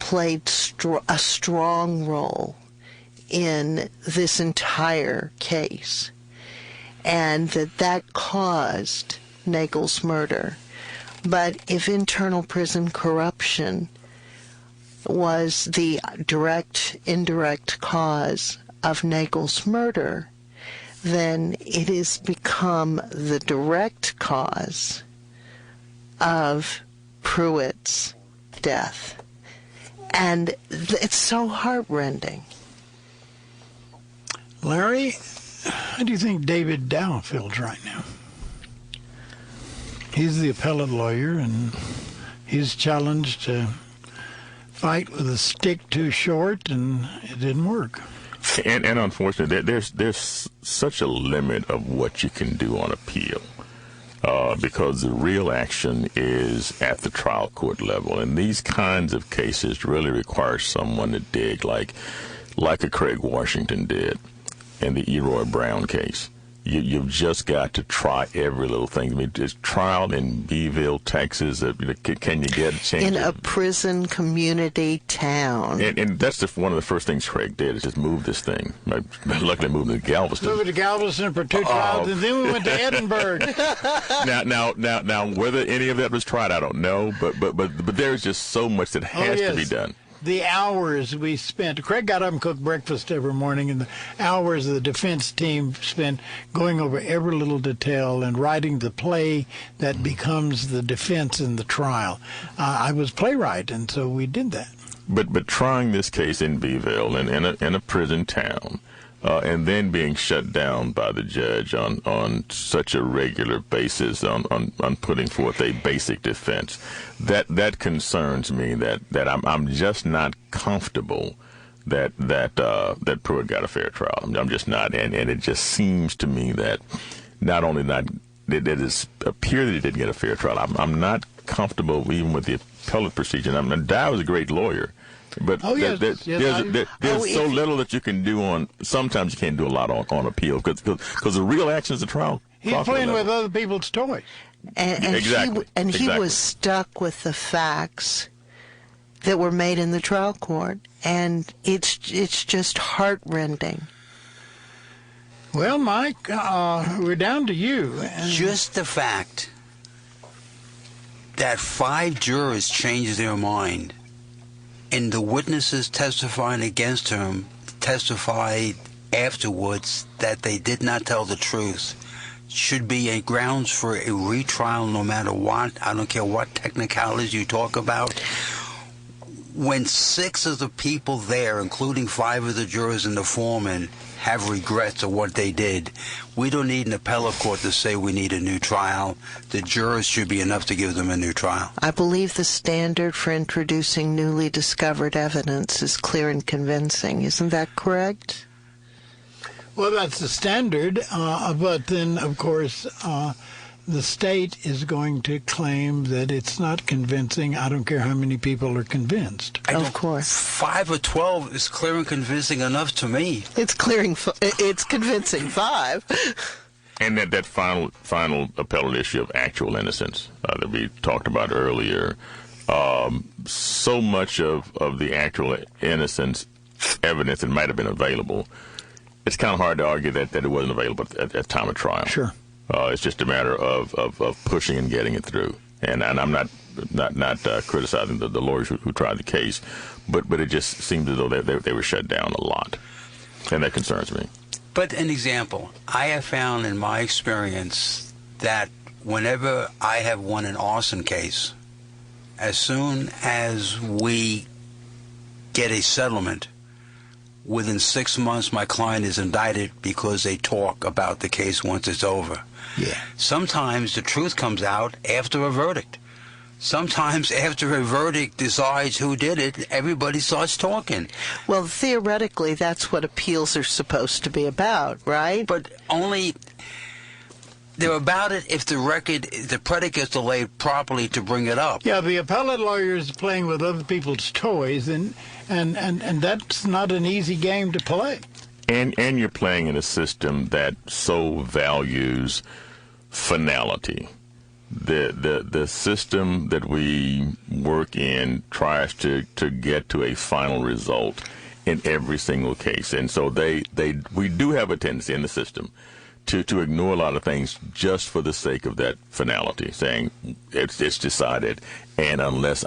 played a strong role in this entire case, and that caused Nagel's murder. But if internal prison corruption was the indirect cause of Nagel's murder, then it has become the direct cause of Pruett's death. And it's so heartrending. Larry, how do you think David Dow feels right now? He's the appellate lawyer, and he's challenged to fight with a stick too short, and it didn't work. And unfortunately, there's such a limit of what you can do on appeal, because the real action is at the trial court level, and these kinds of cases really require someone to dig, like a Craig Washington did in the Eroy Brown case. You've just got to try every little thing. I mean, just trial in Beeville, Texas. Can you get a chance? In a prison community town. And that's one of the first things Craig did, is just move this thing. Luckily, moved to Galveston. Moved to Galveston for 2 trials, and then we went to Edinburgh. Now, whether any of that was tried, I don't know. But there's just so much that has to be done. The hours we spent, Craig got up and cooked breakfast every morning, and the hours the defense team spent going over every little detail and writing the play that becomes the defense in the trial. I was playwright, and so we did that. But trying this case in Beeville, in a prison town, and then being shut down by the judge on such a regular basis on putting forth a basic defense, that concerns me. That I'm just not comfortable that Pruett got a fair trial. I'm just not, and it just seems to me that not only it is appear that he didn't get a fair trial. I'm not comfortable even with the appellate procedure. Dow was a great lawyer. But there's so little that you can do on. Sometimes you can't do a lot on appeal because the real action is the trial. He's playing with other people's toys. Exactly. He was stuck with the facts that were made in the trial court, and it's just heartrending. Well, Mike, we're down to you. Just the fact that 5 jurors changed their mind, and the witnesses testifying against him testified afterwards that they did not tell the truth, should be a grounds for a retrial no matter what. I don't care what technicalities you talk about. When 6 of the people there, including 5 of the jurors and the foreman, have regrets of what they did, we don't need an appellate court to say we need a new trial. The jurors should be enough to give them a new trial. I believe the standard for introducing newly discovered evidence is clear and convincing. Isn't that correct? Well, that's the standard, but then, of course, the state is going to claim that it's not convincing. I don't care how many people are convinced. Of course. 5 or 12 is clear and convincing enough to me. It's convincing 5. And that final appellate issue of actual innocence that we talked about earlier, so much of the actual innocence evidence that might have been available, it's kind of hard to argue that it wasn't available at the time of trial. Sure. It's just a matter of pushing and getting it through. And I'm not criticizing the lawyers who tried the case, but it just seems as though they were shut down a lot. And that concerns me. But an example, I have found in my experience that whenever I have won an arson case, as soon as we get a settlement, within 6 months my client is indicted because they talk about the case once it's over. Yeah. Sometimes the truth comes out after a verdict. Sometimes after a verdict decides who did it, everybody starts talking. Well, theoretically, that's what appeals are supposed to be about, right? But only they're about it if the predicates are laid properly to bring it up. Yeah, the appellate lawyer is playing with other people's toys, and that's not an easy game to play. And you're playing in a system that so values finality. The system that we work in tries to get to a final result, in every single case. And so we do have a tendency in the system to ignore a lot of things just for the sake of that finality, saying it's decided, and unless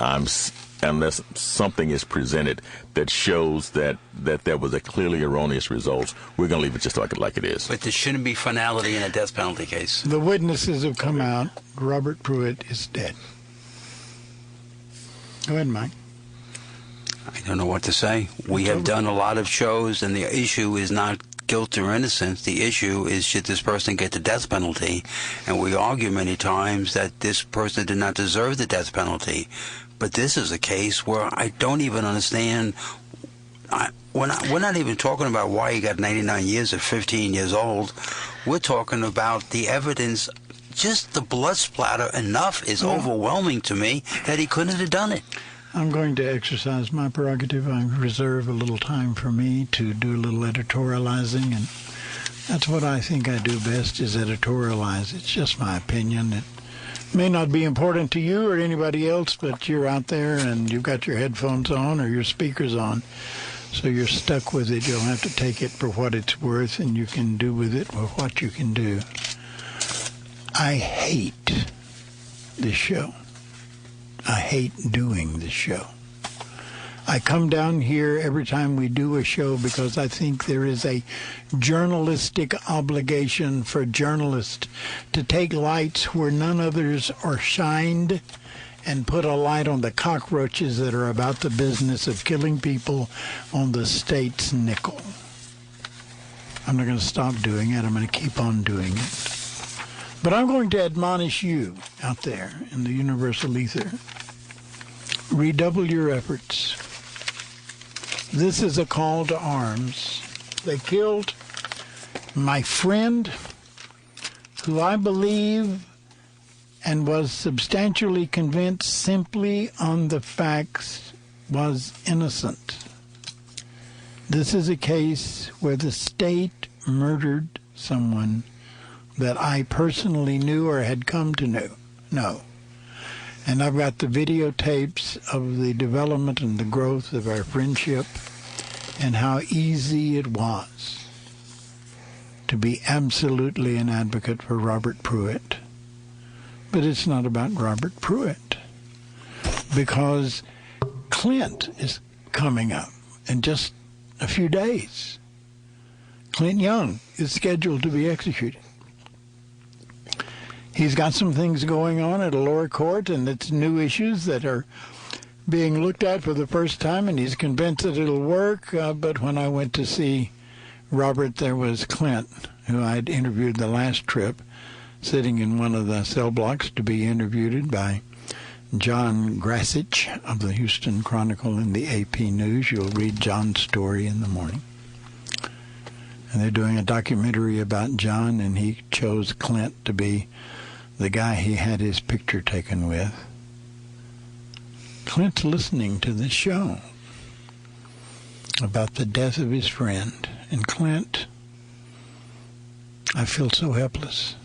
something is presented that shows that there was a clearly erroneous result, we're going to leave it just like it is. But there shouldn't be finality in a death penalty case. The witnesses have come out. Robert Pruett is dead. Go ahead, Mike. I don't know what to say. We have done a lot of shows, and the issue is not guilt or innocence. The issue is, should this person get the death penalty? And we argue many times that this person did not deserve the death penalty. But this is a case where I don't even understand. We're not even talking about why he got 99 years at 15 years old. We're talking about the evidence. Just the blood splatter enough is overwhelming to me that he couldn't have done it. I'm going to exercise my prerogative. I reserve a little time for me to do a little editorializing, and that's what I think I do best, is editorialize. It's just my opinion. It may not be important to you or anybody else, but you're out there and you've got your headphones on or your speakers on, so you're stuck with it. You'll have to take it for what it's worth, and you can do with it what you can do. I hate this show. I hate doing this show. I come down here every time we do a show because I think there is a journalistic obligation for journalists to take lights where none others are shined and put a light on the cockroaches that are about the business of killing people on the state's nickel. I'm not going to stop doing it. I'm going to keep on doing it. But I'm going to admonish you out there in the universal ether. Redouble your efforts. This is a call to arms. They killed my friend, who I believe and was substantially convinced simply on the facts was innocent. This is a case where the state murdered someone that I personally knew or had come to know. And I've got the videotapes of the development and the growth of our friendship and how easy it was to be absolutely an advocate for Robert Pruett. But it's not about Robert Pruett, because Clint is coming up in just a few days. Clint Young is scheduled to be executed. He's got some things going on at a lower court, and it's new issues that are being looked at for the first time, and he's convinced that it'll work. But when I went to see Robert, there was Clint, who I'd interviewed the last trip, sitting in one of the cell blocks to be interviewed by John Grasich of the Houston Chronicle and the AP News. You'll read John's story in the morning. And they're doing a documentary about John, and he chose Clint to be the guy he had his picture taken with. Clint's listening to this show about the death of his friend. And Clint, I feel so helpless.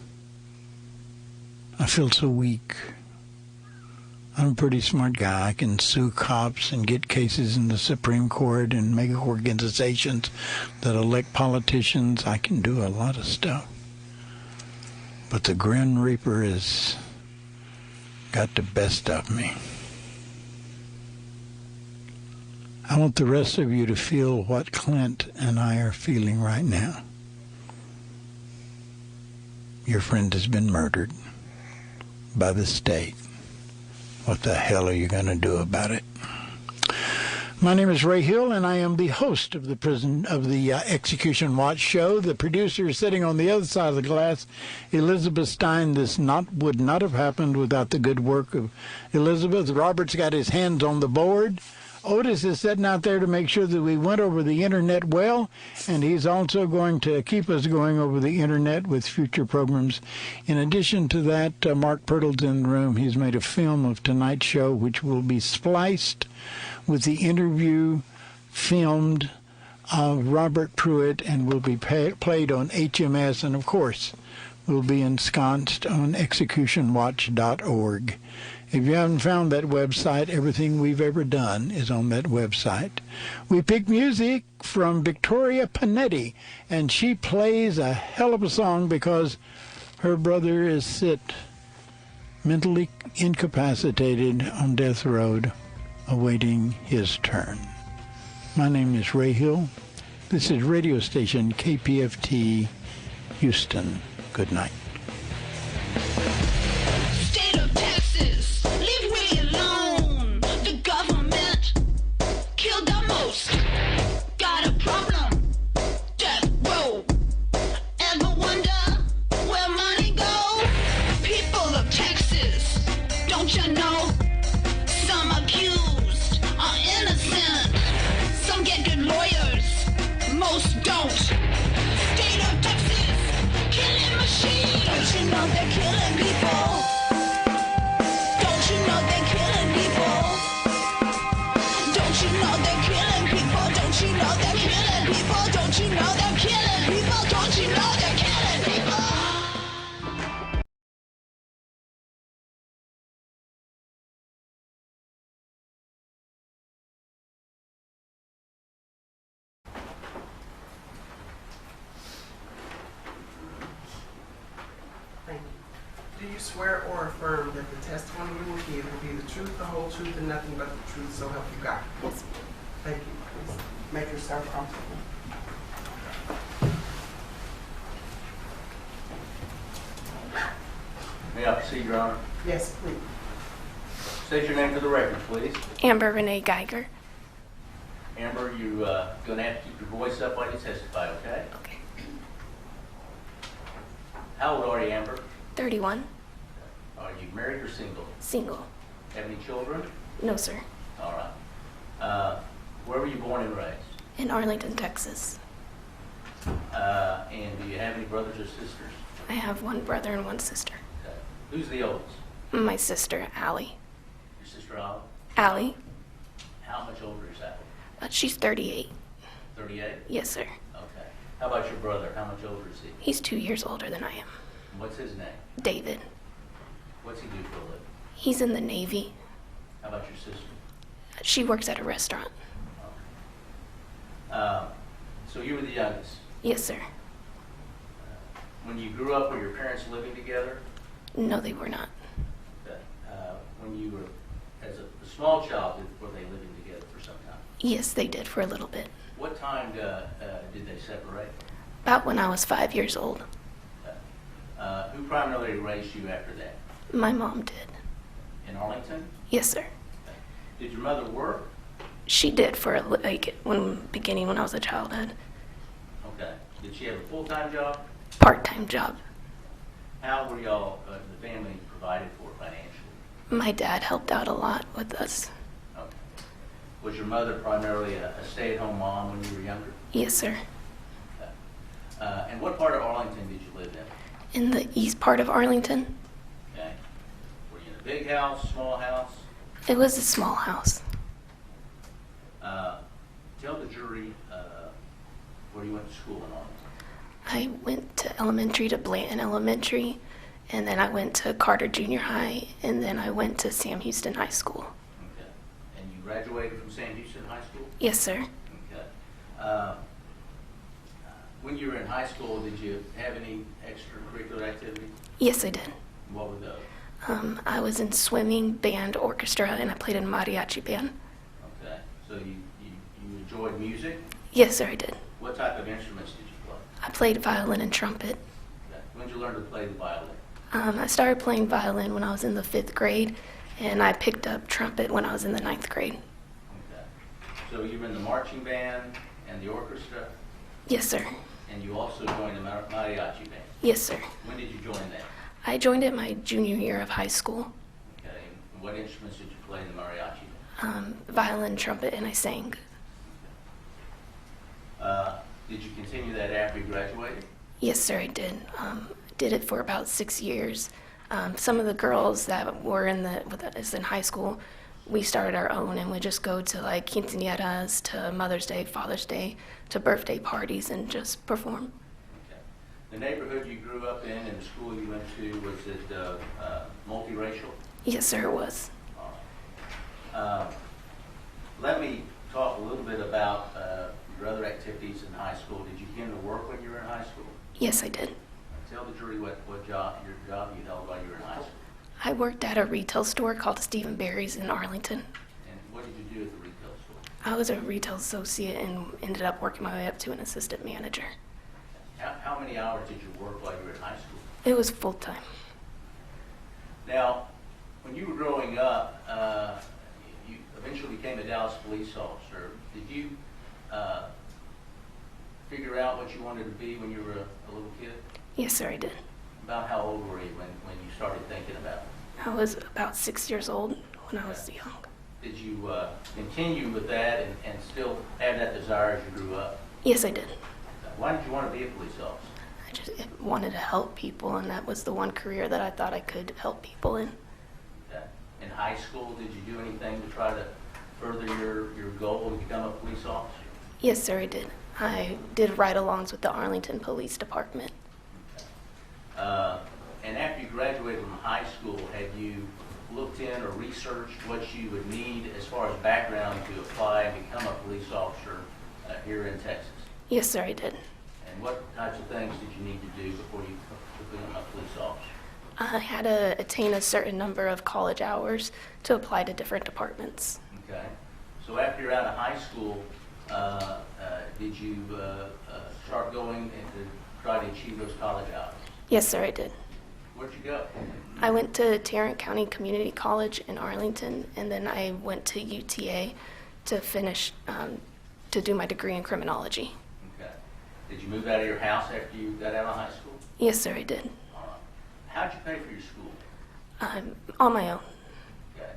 I feel so weak. I'm a pretty smart guy. I can sue cops and get cases in the Supreme Court and make organizations that elect politicians. I can do a lot of stuff. But the Grim Reaper has got the best of me. I want the rest of you to feel what Clint and I are feeling right now. Your friend has been murdered by the state. What the hell are you going to do about it? My name is Ray Hill, and I am the host of the Execution Watch show. The producer is sitting on the other side of the glass, Elizabeth Stein. This would not have happened without the good work of Elizabeth. Robert's got his hands on the board. Otis is sitting out there to make sure that we went over the internet well, and he's also going to keep us going over the internet with future programs. In addition to that, Mark Pirtle's in the room. He's made a film of tonight's show, which will be spliced with the interview filmed of Robert Pruett and will be played on HMS. And, of course, will be ensconced on executionwatch.org. If you haven't found that website, everything we've ever done is on that website. We pick music from Victoria Panetti, and she plays a hell of a song because her brother is mentally incapacitated on death row, awaiting his turn. My name is Ray Hill. This is radio station KPFT, Houston. Good night. State of Texas, leave we alone. The government killed the most. Got a problem, death row. Ever wonder where money go? People of Texas, don't you know? Some accused are innocent. Some get good lawyers, most don't. State of Texas, killing machine. Don't you know they're killing people? Don't you know they're killing people? Don't you know they're killing people? Don't you know they're killing people? Don't you know they're killing people? Don't you know they're killing people? Thank you. Do you swear or affirm that the testimony you will give will be the truth, the whole truth, and nothing but the truth, so help you God? Yes. Thank you. Please make yourself comfortable. May I proceed, Your Honor? Yes, please. State your name for the record, please. Amber Renee Geiger. Amber, you're going to have to keep your voice up while you testify, okay? Okay. How old are you, Amber? 31. Are you married or single? Single. Have any children? No, sir. All right. Where were you born and raised? In Arlington, Texas. And do you have any brothers or sisters? I have one brother and one sister. Okay. Who's the oldest? My sister, Allie. Your sister, Olive? Allie? How much older is that? She's 38. 38? Yes, sir. Okay. How about your brother? How much older is he? He's 2 years older than I am. And what's his name? David. What's he do for a living? He's in the Navy. How about your sister? She works at a restaurant. So you were the youngest. Yes, sir. When you grew up, were your parents living together? No, they were not. Okay. When you were, as a small child, were they living together for some time? Yes, they did for a little bit. What time did they separate? About when I was 5 years old. Okay. Who primarily raised you after that? My mom did. In Arlington? Yes, sir. Okay. Did your mother work? She did for beginning when I was a childhood. Okay. Did she have a full-time job? Part-time job. How were y'all, the family, provided for financially? My dad helped out a lot with us. Okay. Was your mother primarily a stay-at-home mom when you were younger? Yes, sir. Okay. And what part of Arlington did you live in? In the east part of Arlington. Okay. Were you in a big house, small house? It was a small house. Tell the jury where you went to school in Arlington. I went to elementary to Blanton Elementary, and then I went to Carter Junior High, and then I went to Sam Houston High School. Okay. And you graduated from Sam Houston High School? Yes, sir. Okay. When you were in high school, did you have any extracurricular activities? Yes, I did. What were those? I was in swimming, band, orchestra, and I played in a mariachi band. Okay. So you enjoyed music? Yes, sir, I did. What type of instruments did you play? I played violin and trumpet. Okay. When did you learn to play the violin? I started playing violin when I was in the 5th grade, and I picked up trumpet when I was in the 9th grade. Okay. So you were in the marching band and the orchestra? Yes, sir. And you also joined the mariachi band? Yes, sir. When did you join that? I joined it my junior year of high school. Okay. And what instruments did you play in the mariachi band? Violin, trumpet, and I sang. Did you continue that after you graduated? Yes, sir, I did. Did it for about 6 years. Some of the girls that were with us in high school, we started our own, and we just go to like quinceañeras, to Mother's Day, Father's Day, to birthday parties, and just perform. Okay. The neighborhood you grew up in and the school you went to, was it multiracial? Yes, sir, it was. Let me talk a little bit about your other activities in high school. Did you begin to work when you were in high school? Yes, I did. Tell the jury what job you held while you were in high school. I worked at a retail store called Stephen Barry's in Arlington. And what did you do at the retail store? I was a retail associate and ended up working my way up to an assistant manager. How many hours did you work while you were in high school? It was full-time. Now, when you were growing up, you eventually became a Dallas police officer. Did you figure out what you wanted to be when you were a little kid? Yes, sir, I did. About how old were you when you started thinking about it? I was about 6 years old when I was young. Did you continue with that and still have that desire as you grew up? Yes, I did. Why did you want to be a police officer? I just wanted to help people, and that was the one career that I thought I could help people in. Okay. In high school, did you do anything to try to further your goal to become a police officer? Yes, sir, I did. I did ride-alongs with the Arlington Police Department. Okay. And after you graduated from high school, had you looked in or researched what you would need as far as background to apply and become a police officer here in Texas? Yes, sir, I did. And what types of things did you need to do before you became a police officer? I had to attain a certain number of college hours to apply to different departments. Okay. So after you're out of high school, did you start going and to try to achieve those college hours? Yes, sir, I did. Where'd you go? I went to Tarrant County Community College in Arlington, and then I went to UTA to finish, to do my degree in criminology. Okay. Did you move out of your house after you got out of high school? Yes, sir, I did. All right. How'd you pay for your school? On my own. Okay.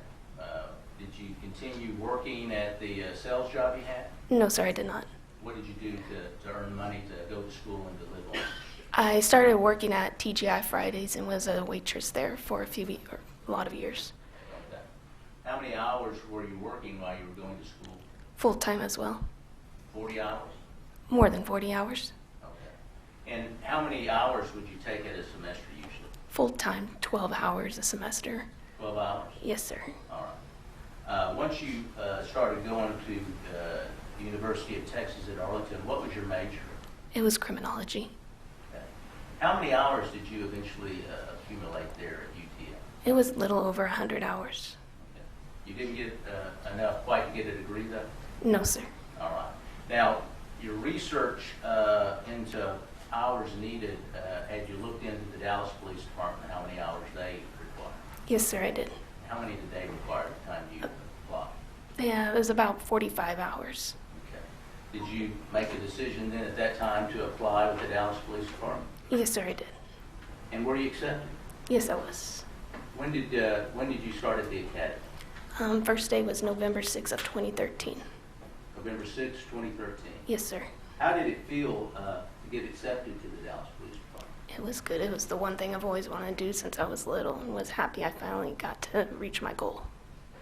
Did you continue working at the sales job you had? No, sir, I did not. What did you do to earn money to go to school and to live on? I started working at TGI Fridays and was a waitress there for a lot of years. Okay. How many hours were you working while you were going to school? Full-time as well. 40 hours? More than 40 hours. Okay. And how many hours would you take at a semester usually? Full-time, 12 hours a semester. 12 hours? Yes, sir. All right. Once you started going to the University of Texas at Arlington, what was your major? It was criminology. Okay. How many hours did you eventually accumulate there at UTA? It was a little over 100 hours. Okay. You didn't get enough quite to get a degree though? No, sir. All right. Now, your research into hours needed, had you looked into the Dallas Police Department, how many hours they require? Yes, sir, I did. How many did they require at the time you applied? Yeah, it was about 45 hours. Okay. Did you make a decision then at that time to apply with the Dallas Police Department? Yes, sir, I did. And were you accepted? Yes, I was. When did you start at the academy? First day was November 6th of 2013. November 6, 2013. Yes, sir. How did it feel to get accepted to the Dallas Police Department? It was good. It was the one thing I've always wanted to do since I was little, and was happy I finally got to reach my goal.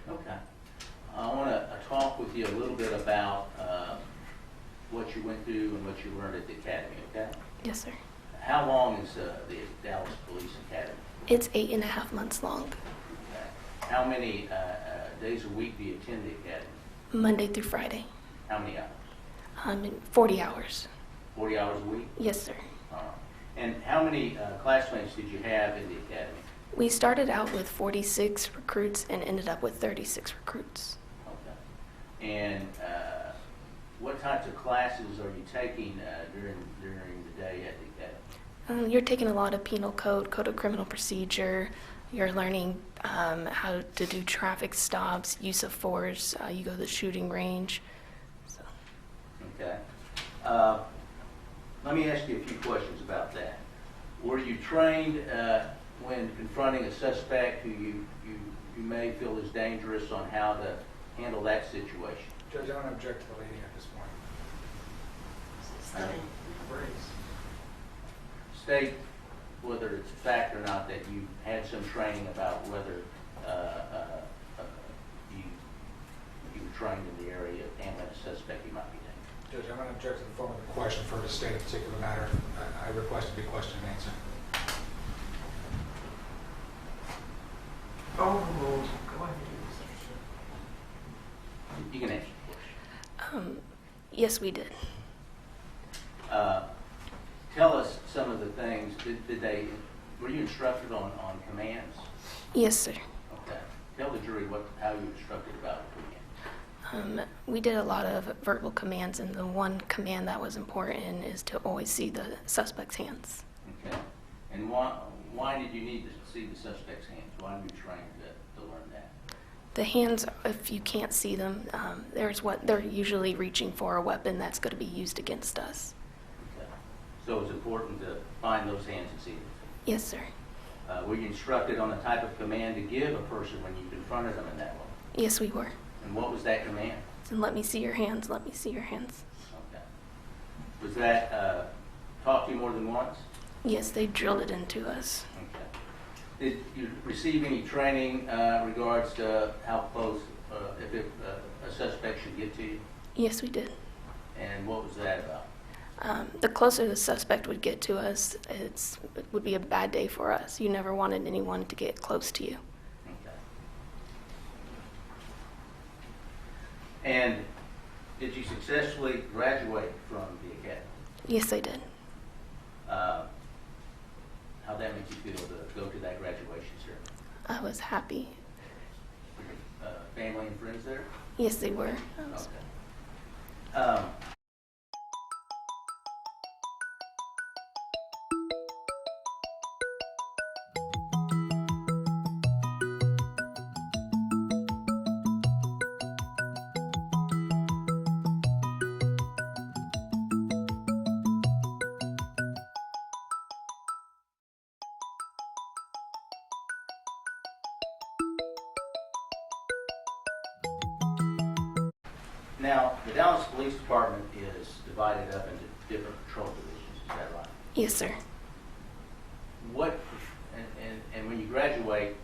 Okay. I want to talk with you a little bit about what you went through and what you learned at the academy, okay? Yes, sir. How long is the Dallas Police Academy? It's 8.5 months long. Okay. How many days a week do you attend the academy? Monday through Friday. How many hours? 40 hours. 40 hours a week? Yes, sir. All right. And how many classmates did you have in the academy? We started out with 46 recruits and ended up with 36 recruits. Okay. And what types of classes are you taking during the day at the academy? You're taking a lot of penal code, code of criminal procedure. You're learning how to do traffic stops, use of force. You go to the shooting range. So. Okay. Let me ask you a few questions about that. Were you trained when confronting a suspect who you may feel is dangerous on how to handle that situation? Judge, I don't object to the leading at this point. State whether it's a fact or not that you had some training about whether you were trained in the area of handling a suspect you might be dangerous. Judge, I'm going to object to the form of the question for to state a particular matter. I request to be question and answer. Overruled. Go ahead. You can answer. Yes, we did. Tell us some of the things. Were you instructed on commands? Yes, sir. Okay. Tell the jury how you were instructed about a command. We did a lot of verbal commands, and the one command that was important is to always see the suspect's hands. Okay. And why did you need to see the suspect's hands? Why were you trained to learn that? The hands, if you can't see them, they're usually reaching for a weapon that's going to be used against us. Okay. So it's important to find those hands and see them. Yes, sir. Were you instructed on the type of command to give a person when you confronted them in that way? Yes, we were. And what was that command? And let me see your hands, let me see your hands. Okay. Was that taught to you more than once? Yes, they drilled it into us. Okay. Did you receive any training regards to how close, if a suspect should get to you? Yes, we did. And what was that about? The closer the suspect would get to us, it would be a bad day for us. You never wanted anyone to get close to you. Okay. And did you successfully graduate from the academy? Yes, I did. How'd that make you feel to go to that graduation ceremony? I was happy. Were your family and friends there? Yes, they were. Okay. Now, the Dallas Police Department is divided up into different patrol divisions, is that right? Yes, sir. And when you graduate,